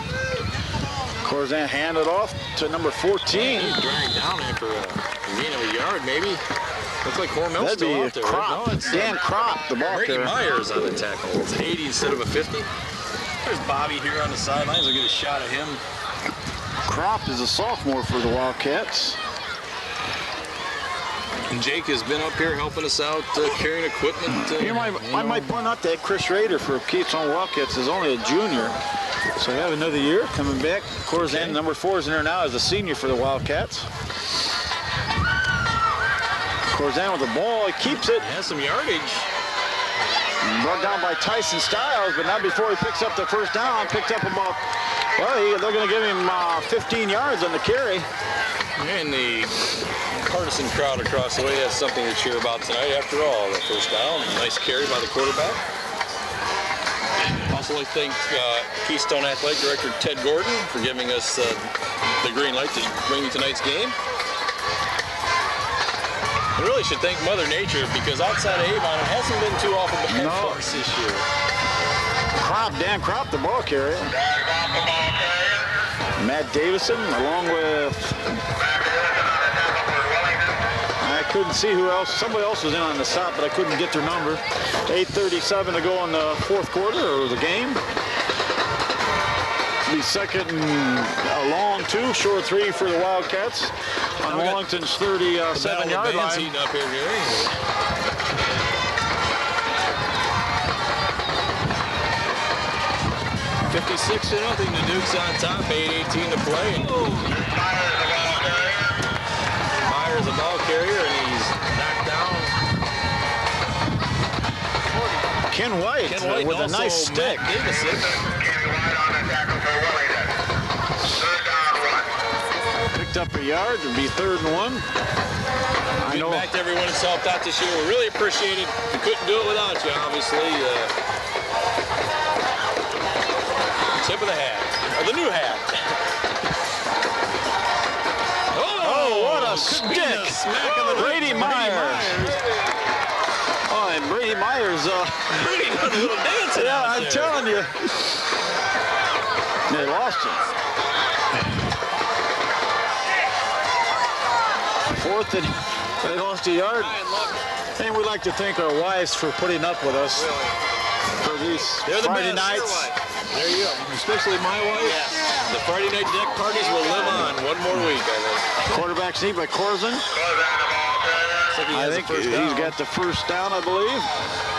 Corzin handed off to number 14. He's dragged down after a gain of a yard, maybe. Looks like Hormel's That'd still be out there. Crop. No, it's Dan Crop, the ball Ricky carrier. Myers on the tackle. It's an 80 instead of a 50. There's Bobby here on the sidelines. We'll get a shot at him. Crop is a sophomore for the Wildcats. And Jake has been up here helping us out, carrying equipment. I might point out that Chris Rader for Keystone Wildcats is only a junior. So we have another year coming back. Corzin, number 4, is in there now as a senior for the Wildcats. Corzin with the ball, he keeps it. Has some yardage. Brought down by Tyson Stiles, but not before he picks up the first down. Picked up about, well, they're going to give him 15 yards on the carry. And the partisan crowd across the way has something to cheer about tonight. After all, that first down, nice carry by the quarterback. Also like to thank Keystone Athletic Director Ted Gordon for giving us the green light to bring you tonight's game. We really should thank Mother Nature because outside of Avon, it hasn't been too awful bad for us this year. Dan Crop, the ball carrier. Matt Davison, along with, I couldn't see who else. Somebody else was in on the stop, but I couldn't get their number. 8:37 to go in the fourth quarter, or the game. Be second and a long 2, short 3 for the Wildcats on Wellington's 37-yard line. Heating up here, Gary. 56-0. The Dukes on top. 8:18 to play. Myers a ball carrier, and he's knocked down. Ken White with a nice stick. Kenny White on the tackle for Wellington. Third down 1. Picked up a yard. It'll be 3rd and 1. I know. Back to everyone who's helped out this year. We really appreciate it. We couldn't do it without you, obviously. Tip of the hat. Or the new hat. Oh, what a stick. Brady Myers. Oh, and Brady Myers. Brady got a little dancing. Yeah, out I'm there. telling you. They lost it. 4th and they lost a yard. And we'd like to thank our wives for putting up with us for these They're the Friday best. nights. There you go. Especially my wife. Yes. The Friday night deck parties will live on one more week, I think. Quarterback sneak by Corzin. I think he's got the first down, I believe.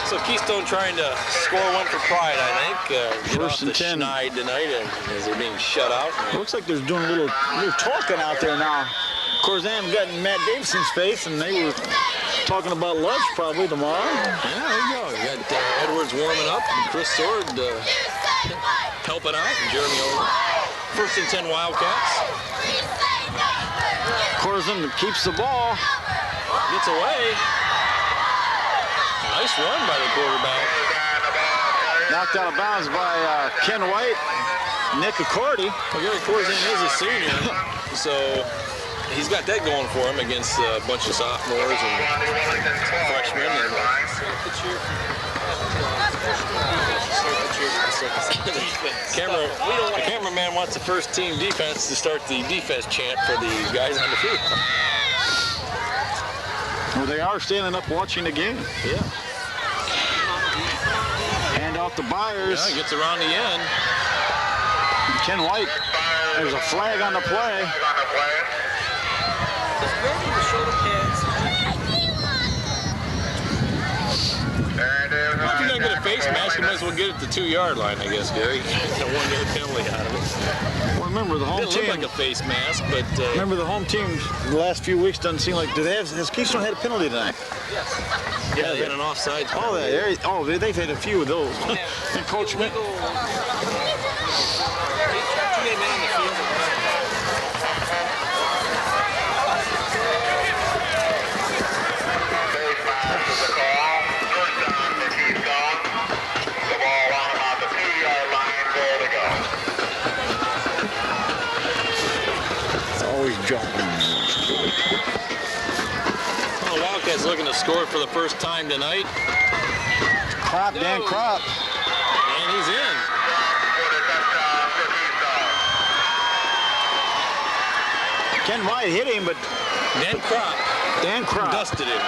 So Keystone trying to score one for pride, I think. Get First off and the 10. schneid tonight as they're being shut out. It looks like they're doing a little talking out there now. Corzin got in Matt Davison's face, and they were talking about lunch probably tomorrow. Yeah, there you go. You got Edwards warming up, and Chris Sword helping out, and Jeremy over. 1st and 10 Wildcats. Corzin keeps the ball. Gets away. Nice run by the quarterback. Knocked out of bounds by Ken White. Nick Accordy. Well, Gary Corzin is a senior, so he's got that going for him against a bunch of sophomores and freshmen. The cameraman wants the first team defense to start the defense chant for the guys on the field. Well, they are standing up watching the game. Yeah. Hand off to Byers. Yeah, gets around the end. Ken White. There's a flag on the play. Well, if you're going to get a face mask, you might as well get it to the 2-yard line, I guess, Gary. Get a 1-yard penalty out of it. Well, remember the home It team. looked like a face mask, but... Remember the home team the last few weeks doesn't seem like. Has Keystone had a penalty tonight? yeah, they had an offside. They've had a few of those. Encroachment. Jumping. Well, the Wildcats looking to score for the first time tonight. Kropp, Dan Kropp. And he's in. Ken White hit him, but Dan Kropp dusted him.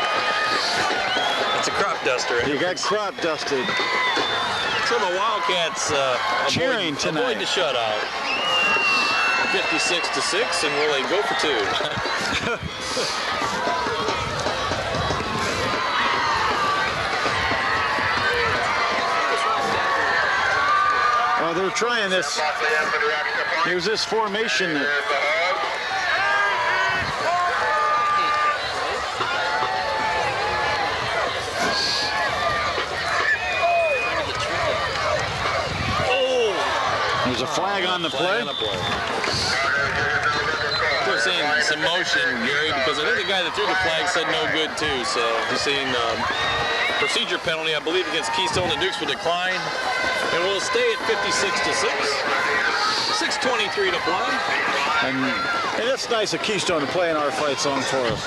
That's a crop duster. He got crop dusted. So the Wildcats cheering tonight. Avoid the shutout. 56-6, and will they go for 2? Well, they're trying this. Here's this formation. There's a flag on the play. They're seeing some motion, Gary, because I think the guy that threw the flag said no good too. So he's seeing procedure penalty, I believe, against Keystone. The Dukes will decline, and we'll stay at 56-6. 6:23 to play. And it's nice of Keystone to play in our fight song for us.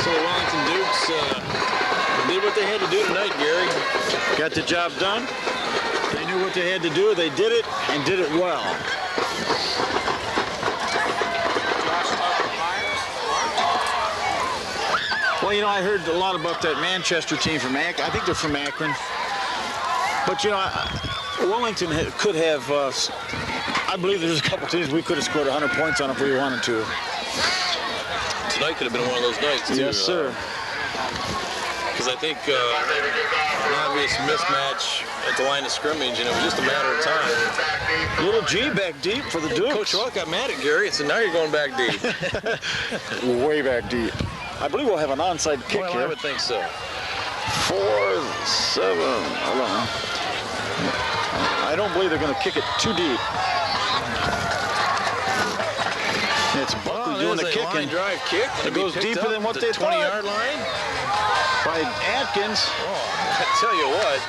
So the Wellington Dukes did what they had to do tonight, Gary. Got the job done. They knew what they had to do. They did it and did it well. Well, you know, I heard a lot about that Manchester team from Akron. I think they're from Akron. But, you know, Wellington could have, I believe there's a couple teams we could have scored 100 points on if we wanted to. Tonight could have been one of those nights, too. Yes, sir. Because I think an obvious mismatch at the line of scrimmage, and it was just a matter of time. Little G back deep for the Dukes. Coach Hawk got mad at Gary and said, now you're going back deep. Way back deep. I believe we'll have an onside kick Well, here. I would think so. 4, 7, hold on. I don't believe they're going to kick it too deep. It's Buckley doing the Line kicking. drive kick. It goes deeper than what they thought. 20-yard line. By Atkins. Oh, I tell you what,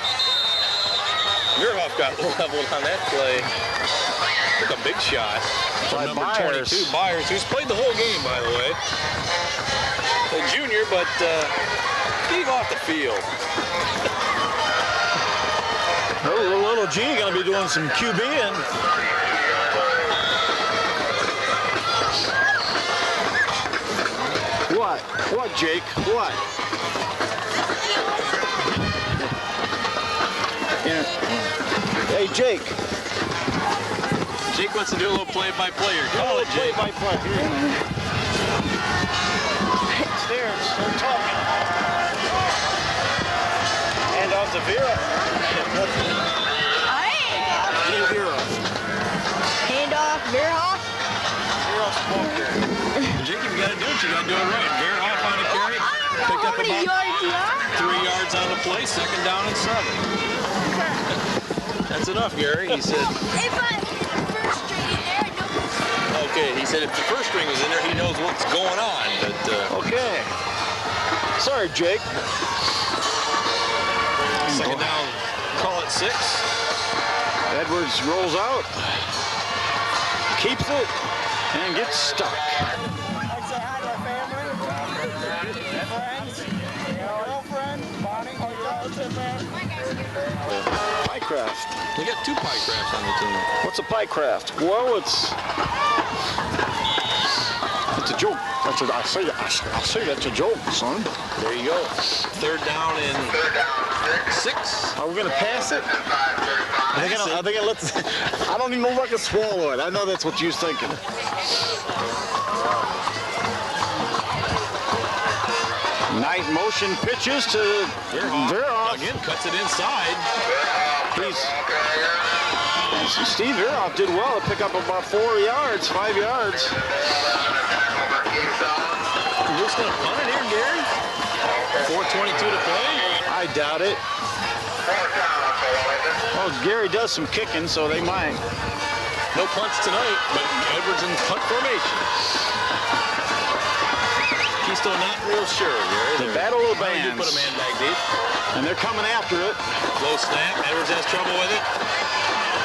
Muirhoff got leveled on that play. Took a big shot By from number Byers. 22, Byers, who's played the whole game, by the way. A junior, but he's off the field. Little G going to be doing some QBing. What? What, Jake? What? Yeah. Hey, Jake. Jake wants to do a little play-by-play. Call it, Jake. Play-by-play. Here you go. Stairs. They're talking. Hand off to Vera. Vera. Hand off, Muirhoff. Vera spoke there. Jake, if you got to do it, you got to do it right. Muirhoff on a carry. Picked up How many about yards you are? 3 yards on the play, 2nd down and 7. That's enough, Gary. He said. If I first string in there, no. Okay, he said if the first string was in there, he knows what's going on. But Okay. Sorry, Jake. 2nd down, call it 6. Edwards rolls out, keeps it, and gets stuck. I'd say hi to our family, friends, girlfriend, Bonnie, Piecraft. We got 2 pie crafts on the team. What's a piecraft? Well, it's a joke. I'll say that's a joke, son. There you go. 3rd down and 6. Are we gonna pass it? Are they gonna let? I don't even know if I can swallow it. I know that's what you was thinking. Night motion pitches to Veroff. Again, cuts it inside. Steve Veroff did well to pick up about 4 yards, 5 yards. Who's going to punt it here, Gary? 4:22 to play. I doubt it. Well, Gary does some kicking, so they might. No punts tonight, but Edwards in punt formation. Keystone not real sure, Gary. The battle of the They do bands. put a man back deep. And they're coming after it. Low snap. Edwards has trouble with it.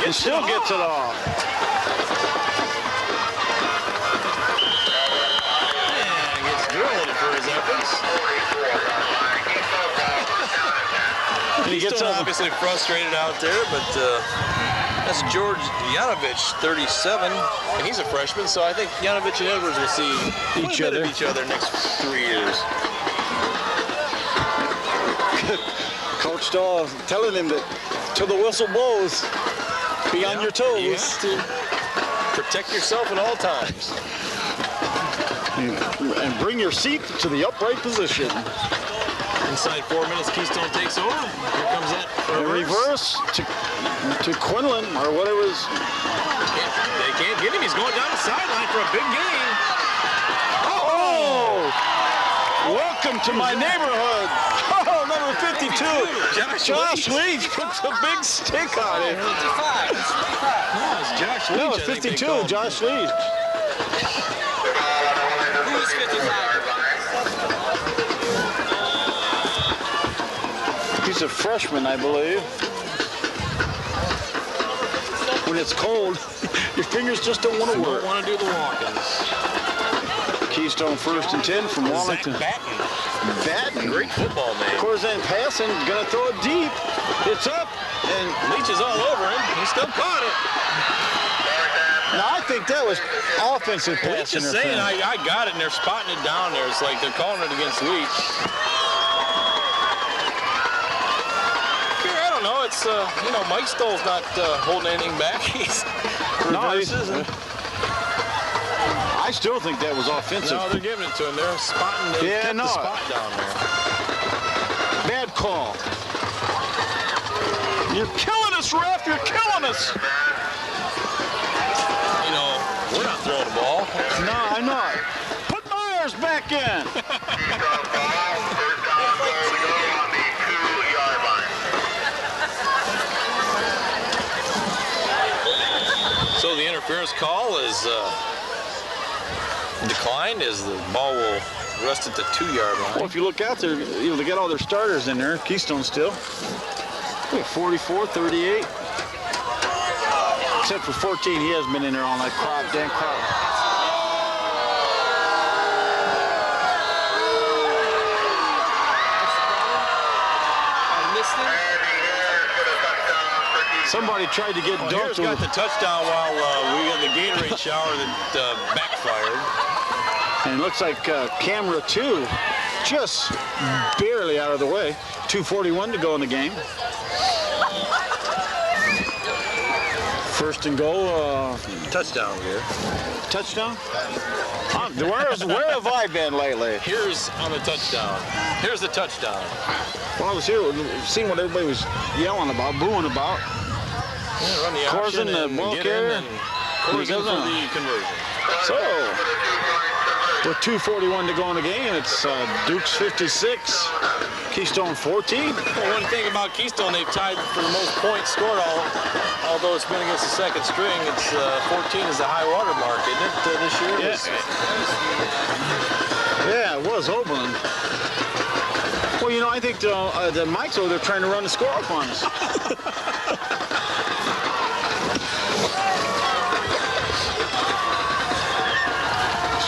And still gets it off. And gets drilled for his efforts. And he gets Keystone up. obviously frustrated out there, but that's George Yanovich, 37, and he's a freshman, so I think Yanovich and Edwards will see Each other. each other next 3 years. Coach Stahl telling him that till the whistle blows, be on your toes. You have to protect yourself at all times. And bring your seat to the upright position. Inside 4 minutes, Keystone takes over. Here comes that Reverse to Quinlan, or whatever it is. They can't get him. He's going down the sideline for a big gain. Oh! Welcome to my neighborhood. Oh, number 52. Josh Leach puts a big stick on it. 55. No, it's Josh Leach. No, I it's think they 52. called him. Josh Leach. Who's 55? He's a freshman, I believe. When it's cold, your fingers just don't want to Don't work. want to do the walk-ins. Keystone 1st and 10 from Wellington. Zach Batten. Great football Of name. course, then passing, gonna throw it deep. It's up, and Leach is all over him. He still caught it. now I think that was offensive Leach pass is saying, interference. I got it, and they're spotting it down there. It's like they're calling it against Leach. I don't know. it's, you know, Mike Stoll's not holding anything back. He's reverses. I still think that was offensive. No, they're giving it to him. They're spotting. They kept the spot down there. Bad call. You're killing us, ref. You're killing us. You know, we're not throwing the ball. No, I'm not. Put Myers back in. So the interference call is declined as the ball will rest at the 2-yard line. Well, if you look out there, you know, they got all their starters in there. Keystone still. 44, 38. Except for 14, he hasn't been in there all night. Dan Crop. Somebody tried to get dunked. Here's got the touchdown while we got the Gatorade shower that backfired. And it looks like camera 2 just barely out of the way. 2:41 to go in the game. First and goal. Touchdown here. Touchdown? Where have I been lately? Here's on the touchdown. Here's the touchdown. Well, I was here seeing what everybody was yelling about, booing about. Yeah, run the Corson, the ball carrier. Corson for the conversion. So, with 2:41 to go in the game, it's Dukes 56, Keystone 14. Well, one thing about Keystone, they've tied for the most points scored, although it's been against the second string. It's 14 is the high water mark, isn't it, this year? Yeah, it was open. Well, you know, I think the Mike's over there trying to run the score up on us.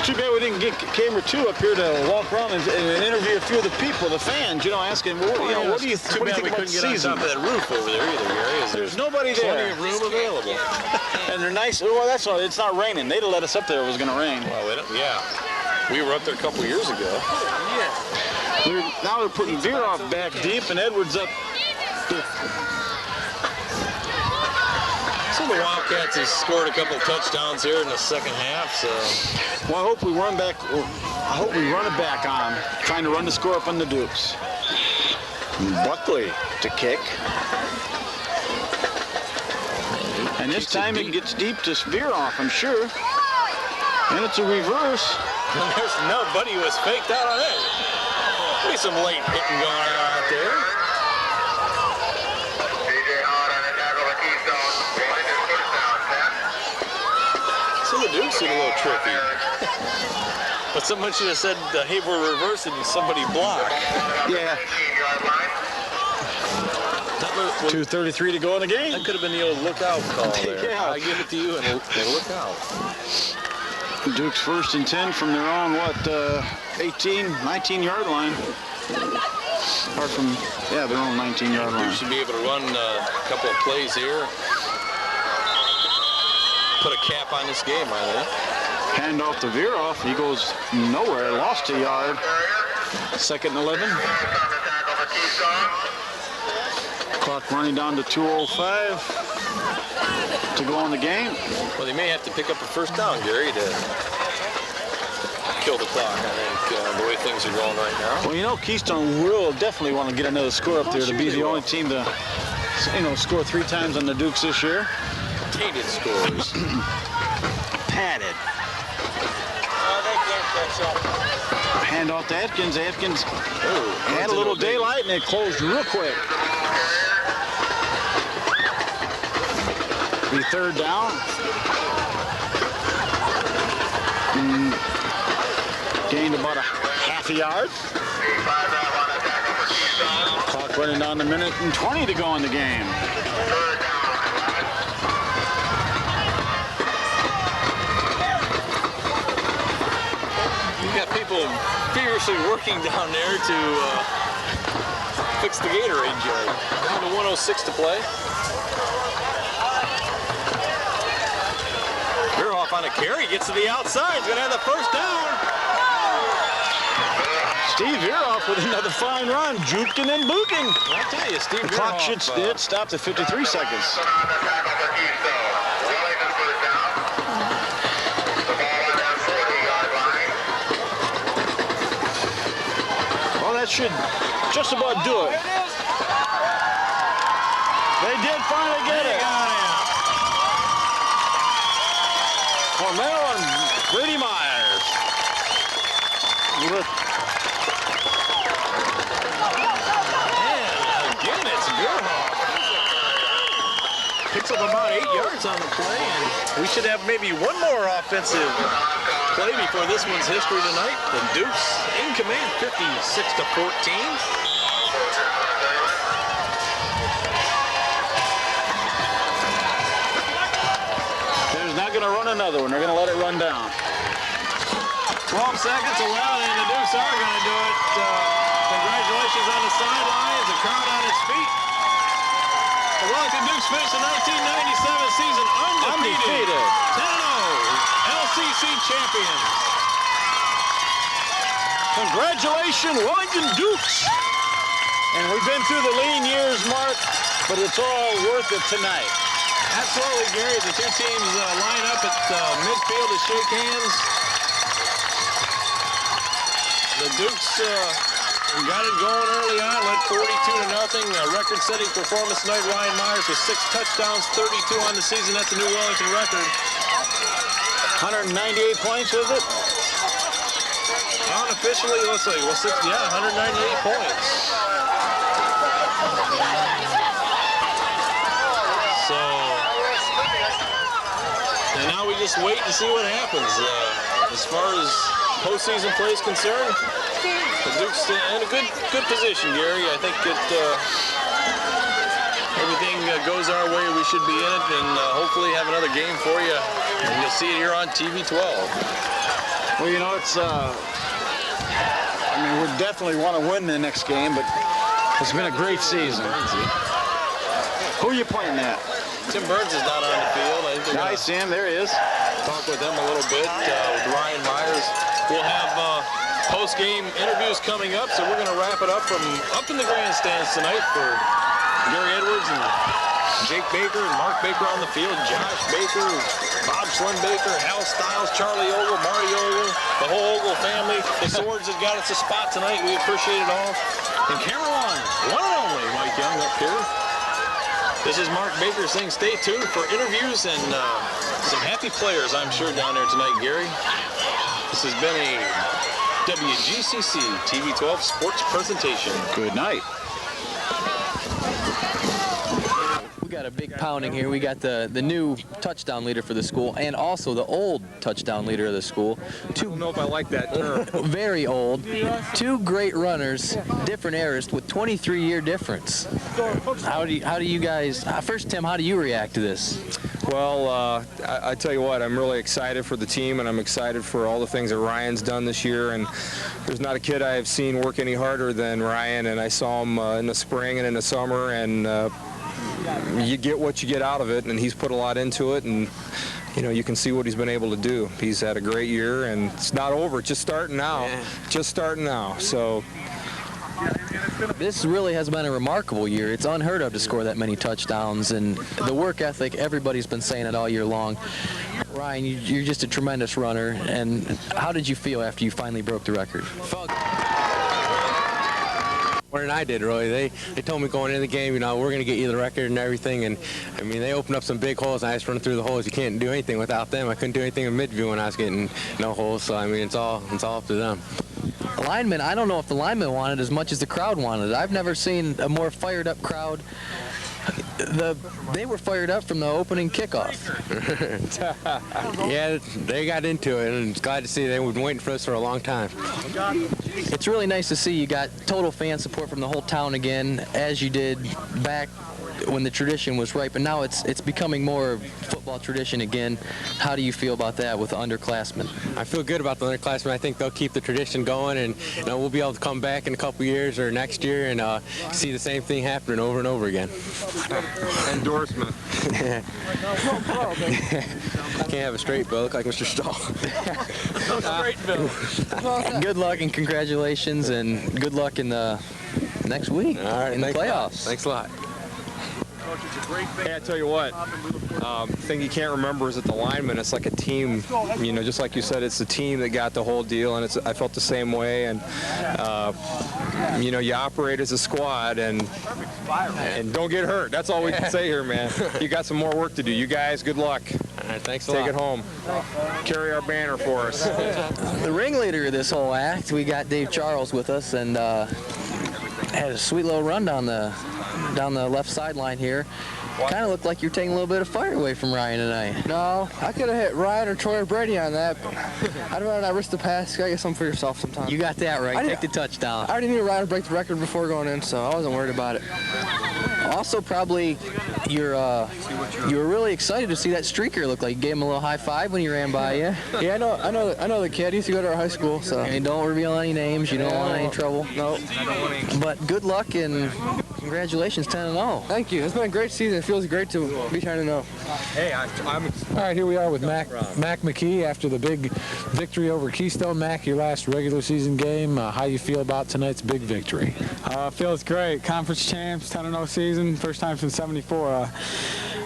Too bad we didn't get camera 2 up here to walk around and interview a few of the people, the fans, you know, asking, well, you know, what do you think about the season? Get on top of that roof over there either, Gary. There's nobody there. Plenty of room available. And they're nice. Well, that's all. It's not raining. They'd have let us up there if it was going to rain. Well, yeah. We were up there a couple years ago. Now they're putting Veeroff back deep and Edwards up. So the Wildcats have scored a couple touchdowns here in the second half. So, well, I hope we run back. I hope we run it back on, trying to run the score up on the Dukes. Buckley to kick, and this time it gets deep to Veeroff, I'm sure. And it's a reverse. And there's nobody who was faked out on it. Be some late hitting going on out there. So the Dukes are a little tricky. But someone should have said, hey, we're reversing, and somebody blocked. Yeah. 2:33 to go in the game. That could have been the old lookout call there. Yeah. I give it to you and look out. Dukes 1st and 10 from their own, 19-yard line. Apart from, their own 19-yard line. Dukes should be able to run a couple of plays here. Put a cap on this game, I think. Hand off to Veeroff. He goes nowhere. Lost a yard. 2nd and 11. Clock running down to 2:05 to go in the game. Well, they may have to pick up a first down, Gary, to kill the clock, I think, the way things are going right now. Well, you know, Keystone will definitely want to get another score up there to be the only team to, score 3 times on the Dukes this year. Tainted scores. Padded. Hand off to Atkins. Atkins had a little daylight and it closed real quick. Be 3rd down. Gained about a half a yard. Clock running down to 1:20 to go in the game. You've got people furiously working down there to fix the Gatorade jug. Down to 1:06 to play. Veeroff on a carry, gets to the outside. He's going to have the first down. Steve Veeroff with another fine run, juking and booking. I'll tell you, Steve The clock Veeroff, should stop at 53 seconds. On the tackle for Keystone. Wellington first down. The ball on that 40-yard line. Well, that should just about do it. They did finally get it. Cormel and Brady Myers. Look. And again, it's Veeroff. Picks up about 8 yards on the play, and we should have maybe one more offensive play before this one's history tonight. The Dukes in command, 56-14. Not going to run another one. They're going to let it run down. 12 seconds allowed, and the Dukes are going to do it. Congratulations on the sidelines, the crowd on its feet. The Wellington Dukes finished the 1997 season undefeated. 10-0, LCC champions. Congratulations, Wellington Dukes. And we've been through the lean years, Mark, but it's all worth it tonight. Absolutely, Gary. The two teams line up at midfield to shake hands. The Dukes got it going early on, led 42-0. A record-setting performance tonight. Ryan Myers with 6 touchdowns, 32 on the season. That's a new Wellington record. 198 points, was it? Unofficially, let's see, 198 points. So, and now we just wait to see what happens. As far as postseason play is concerned, the Dukes in a good position, Gary. I think everything goes our way. We should be in it, and hopefully have another game for you. And you'll see it here on TV 12. Well, you know, it's, I mean, we definitely want to win the next game, but it's been a great season. Who are you pointing at? Tim Burns is not on the field. I think I see him. There he is. Talk with him a little bit with Ryan Myers. We'll have post-game interviews coming up, so we're going to wrap it up from up in the grandstands tonight for Gary Edwards and Jake Baker and Mark Baker on the field, Josh Baker, Bob Slim Baker, Hal Stiles, Charlie Ogle, Marty Ogle, the whole Ogle family. The Swords has got us a spot tonight. We appreciate it all. And camera one and only Mike Young up here. This is Mark Baker saying stay tuned for interviews and some happy players, I'm sure, down there tonight, Gary. This has been a WGCC TV 12 sports presentation. Good night. We got a big pounding here. We got the new touchdown leader for the school and also the old touchdown leader of the school. I don't know if I like that term. Very old. 2 great runners, different eras with 23-year difference. How do you guys, first Tim, how do you react to this? Well, I tell you what, I'm really excited for the team, and I'm excited for all the things that Ryan's done this year. And there's not a kid I have seen work any harder than Ryan, and I saw him in the spring and in the summer, and you get what you get out of it, and he's put a lot into it, and you know, you can see what he's been able to do. He's had a great year, and it's not over. It's just starting now. Yeah. Just starting now. So this really has been a remarkable year. It's unheard of to score that many touchdowns, and the work ethic, everybody's been saying it all year long. Ryan, you're just a tremendous runner, and how did you feel after you finally broke the record? More than I did, really. They told me going into the game, you know, we're going to get you the record and everything. And I mean, they opened up some big holes, and I just run through the holes. You can't do anything without them. I couldn't do anything in midview when I was getting no holes. So I mean, it's all up to them. Linemen, I don't know if the linemen wanted as much as the crowd wanted. I've never seen a more fired up crowd. They were fired up from the opening kickoff. Yeah, they got into it, and it's glad to see they've been waiting for us for a long time. It's really nice to see you got total fan support from the whole town again, as you did back when the tradition was ripe, and now it's becoming more football tradition again. How do you feel about that with the underclassmen? I feel good about the underclassmen. I think they'll keep the tradition going, and you know, we'll be able to come back in a couple years or next year and see the same thing happening over and over again. Endorsement. Can't have a straight bill. Look like Mr. Stahl. Straight bill. Good luck and congratulations, and good luck in the next week All right, in the playoffs. Thanks a lot. Hey, I tell you what, thing you can't remember is that the linemen, it's like a team, you know, just like you said, it's the team that got the whole deal, and I felt the same way, and, you know, you operate as a squad, and don't get hurt. That's all we can say here, man. You got some more work to do. You guys, good luck. All right, thanks a lot. Take it home. Carry our banner for us. The ringleader of this whole act, we got Dave Charles with us, and had a sweet little run down the left sideline here. Kind of looked like you're taking a little bit of fire away from Ryan tonight. No, I could have hit Ryan or Troy or Brady on that, but I'd rather not risk the pass. You gotta get something for yourself sometimes. You got that right. Take the touchdown. I already knew Ryan would break the record before going in, so I wasn't worried about it. Also, probably you were really excited to see that streaker look like. You gave him a little high five when he ran by you. Yeah, I know the kid. He used to go to our high school, so. And don't reveal any names. You don't want any trouble. No. But good luck and congratulations, 10-0. Thank you. It's been a great season. It feels great to be 10-0. Hey, I'm all right, here we are with Mac McKee after the big victory over Keystone. Mac, your last regular season game. How you feel about tonight's big victory? Feels great. Conference champs, 10-0 season, first time since '74.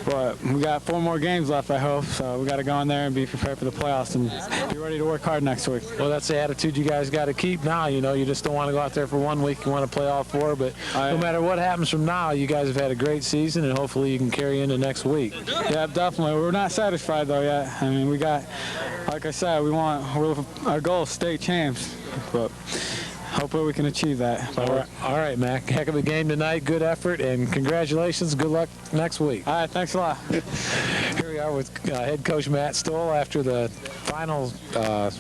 But we got 4 more games left, I hope. So we got to go in there and be prepared for the playoffs and be ready to work hard next week. Well, that's the attitude you guys got to keep now. You know, you just don't want to go out there for 1 week. You want to play all 4. But no matter what happens from now, you guys have had a great season, and hopefully you can carry into next week. Yeah, definitely. We're not satisfied though yet. I mean, we got, like I said, our goal is state champs, but hopefully we can achieve that. All right, Mac. Heck of a game tonight. Good effort, and congratulations. Good luck next week. All right, thanks a lot. Here we are with head coach Matt Stoll after the final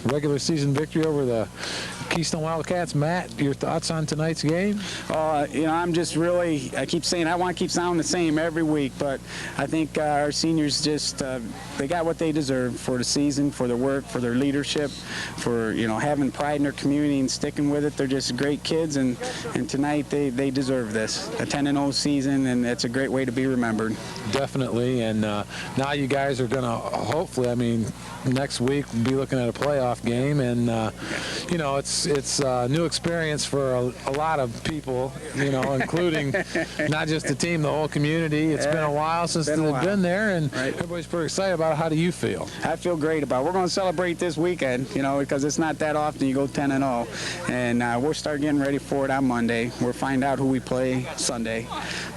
regular season victory over the Keystone Wildcats. Matt, your thoughts on tonight's game? You know, I'm just really, I keep saying I want to keep sounding the same every week, but I think our seniors just, they got what they deserve for the season, for their work, for their leadership, for, you know, having pride in their community and sticking with it. They're just great kids, and tonight they deserve this. A 10-0 season, and it's a great way to be remembered. Definitely, and now you guys are going to hopefully, I mean, next week be looking at a playoff game, and you know, it's a new experience for a lot of people, you know, including not just the team, the whole community. It's been a while since they've been there, and everybody's pretty excited about it. How do you feel? I feel great about it. We're going to celebrate this weekend, you know, because it's not that often you go 10-0, and we'll start getting ready for it on Monday. We'll find out who we play Sunday,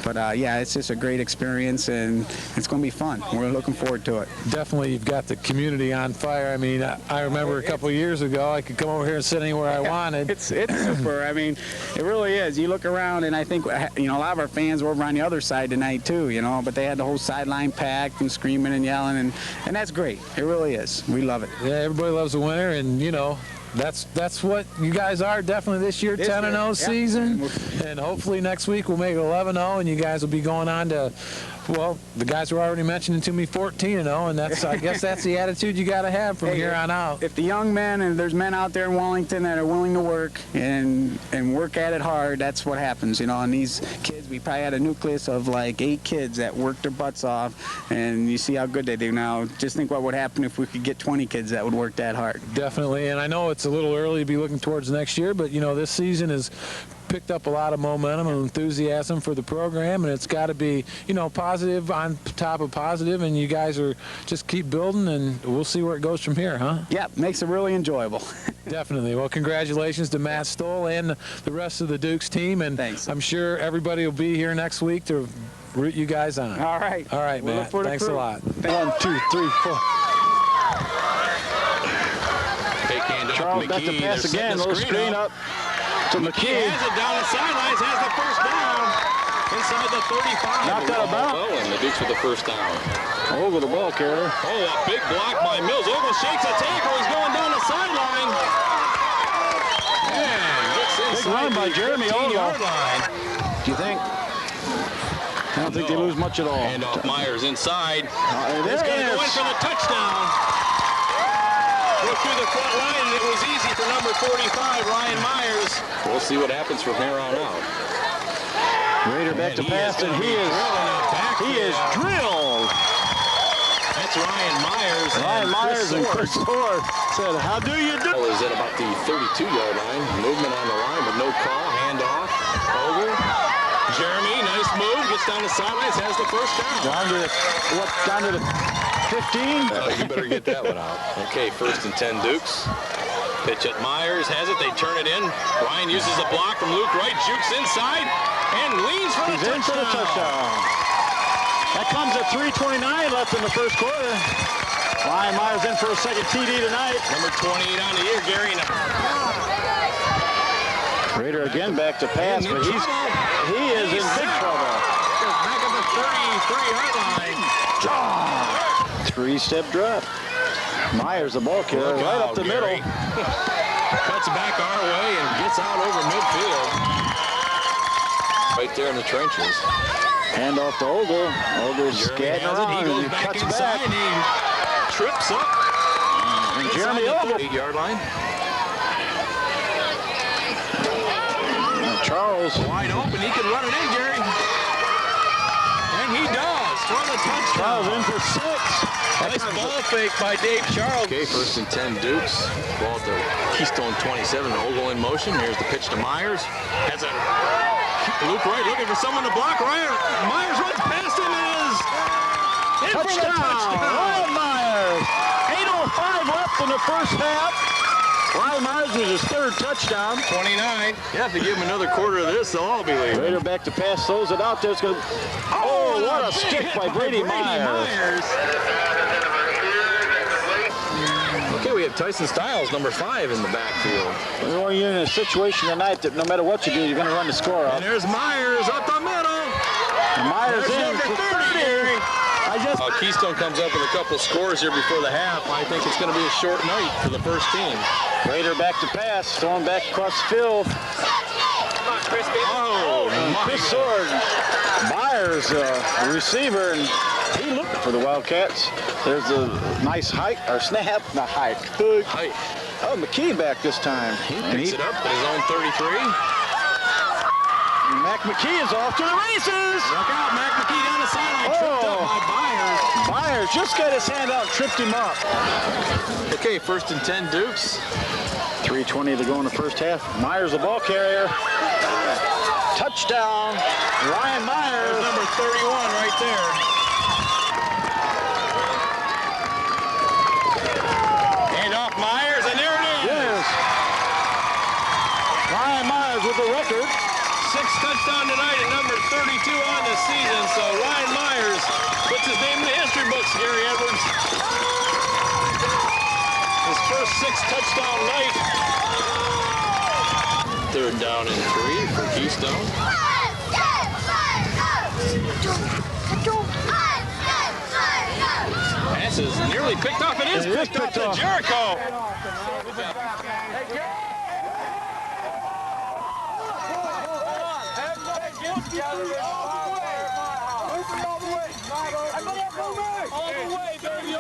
but yeah, it's just a great experience, and it's going to be fun. We're looking forward to it. Definitely, you've got the community on fire. I mean, I remember a couple of years ago, I could come over here and sit anywhere I wanted. It's super. I mean, it really is. You look around, and I think, you know, a lot of our fans were over on the other side tonight too, you know, but they had the whole sideline packed and screaming and yelling, and that's great. It really is. We love it. Yeah, everybody loves a winner, and you know, that's what you guys are definitely this year, 10-0 season, and hopefully next week we'll make it 11-0, and you guys will be going on to, well, the guys were already mentioning to me 14-0, and that's, I guess that's the attitude you got to have from here on out. If the young men, and there's men out there in Wellington that are willing to work and work at it hard, that's what happens, you know. And these kids, we probably had a nucleus of like 8 kids that worked their butts off, and you see how good they do now. Just think what would happen if we could get 20 kids that would work that hard. Definitely, and I know it's a little early to be looking towards next year, but you know, this season is picked up a lot of momentum and enthusiasm for the program, and it's got to be, you know, positive on top of positive, and you guys are just keep building, and we'll see where it goes from here, huh? Yeah, makes it really enjoyable. Definitely. Well, congratulations to Matt Stoll and the rest of the Dukes team, and thanks. I'm sure everybody will be here next week to root you guys on. All right. All right, Matt. Thanks a lot. 1, 2, 3, 4. Charles got the pass again, little screen up to McKee. Has it down the sidelines, has the first down inside the 35. Knocked out of bounds. And the Dukes with the first down. Over the ball carrier. Oh, a big block by Mills. Ogle shakes a tackle. He's going down the sideline. And gets inside. Big run by Jeremy Ogle. Do you think? I don't think they lose much at all. And off Myers inside. He's going to go in for the touchdown. Look through the front line, and it was easy for number 45, Ryan Myers. We'll see what happens from here on out. Raider back to pass, and he is drilled. That's That's Ryan Myers. Ryan Myers and Chris Ford said, how do you do? Is at about the 32-yard line. Movement on the line, but no call. Hand off. Over. Jeremy, nice move. Gets down the sidelines. Has the first down. Down to the 15? Oh, you better get that one out. Okay, 1st and 10 Dukes. Pitch at Myers. Has it. They turn it in. Ryan uses a block from Luke Wright. Jukes inside and leans for the touchdown. In for the touchdown. That comes at 3:29 left in the first quarter. Ryan Myers in for a second TD tonight. Number 28 on the year, Gary. Raider again back to pass, but he is in big trouble. Back at the 33-yard line. Three-step drop. Myers, the ball carrier, right up the middle. Cuts back our way and gets out over midfield. Right there in the trenches. Hand off to Ogle. Ogle's scatting around. He goes back cuts inside back. and he trips up. And Jeremy Ogle. 8-yard line. Charles. Wide open. He can run it in, Gary. And he does. For the touchdown. Charles in for 6. Nice ball fake by Dave Charles. Okay, 1st and 10 Dukes. Ball to Keystone 27. Ogle in motion. Here's the pitch to Myers. Has a Luke Wright looking for someone to block. Myers runs past him and is in for the touchdown. Ryan Myers. 8:05 left in the first half. Ryan Myers with his 3rd touchdown. 29. You have to give him another quarter of this, they'll all be leaving. Raider back to pass, throws it out there. It's gonna, oh, what a stick by Brady Myers. Okay, we have Tyson Stiles, number 5 in the backfield. Well, you're in a situation tonight that no matter what you do, you're going to run the score up. And there's Myers up the middle. And Myers in for 30. Keystone comes up with a couple scores here before the half. I think it's going to be a short night for the first team. Raider back to pass, throwing back across the field. Oh, Chris Sword. Myers, receiver, and he looked for the Wildcats. There's a nice hike, or snap, not hike. Height. Oh, McKee back this time. And he picks it up at his own 33. Mac McKee is off to the races. Look out, Mac McKee down the sideline. Tripped up by Myers. Myers just got his hand out and tripped him up. Okay, 1st and 10 Dukes. 3:20 to go in the first half. Myers, the ball carrier. Touchdown, Ryan Myers. There's number 31 right there. Hand off Myers, and there it is. Yes. Ryan Myers with the record. 6th touchdown tonight and number 32 on the season. So Ryan Myers puts his name in the history books, Gary Edwards. His first 6th touchdown night. 3rd down and 3 for Keystone. Pass is nearly picked off. It is picked off to Jericho. All the way, baby.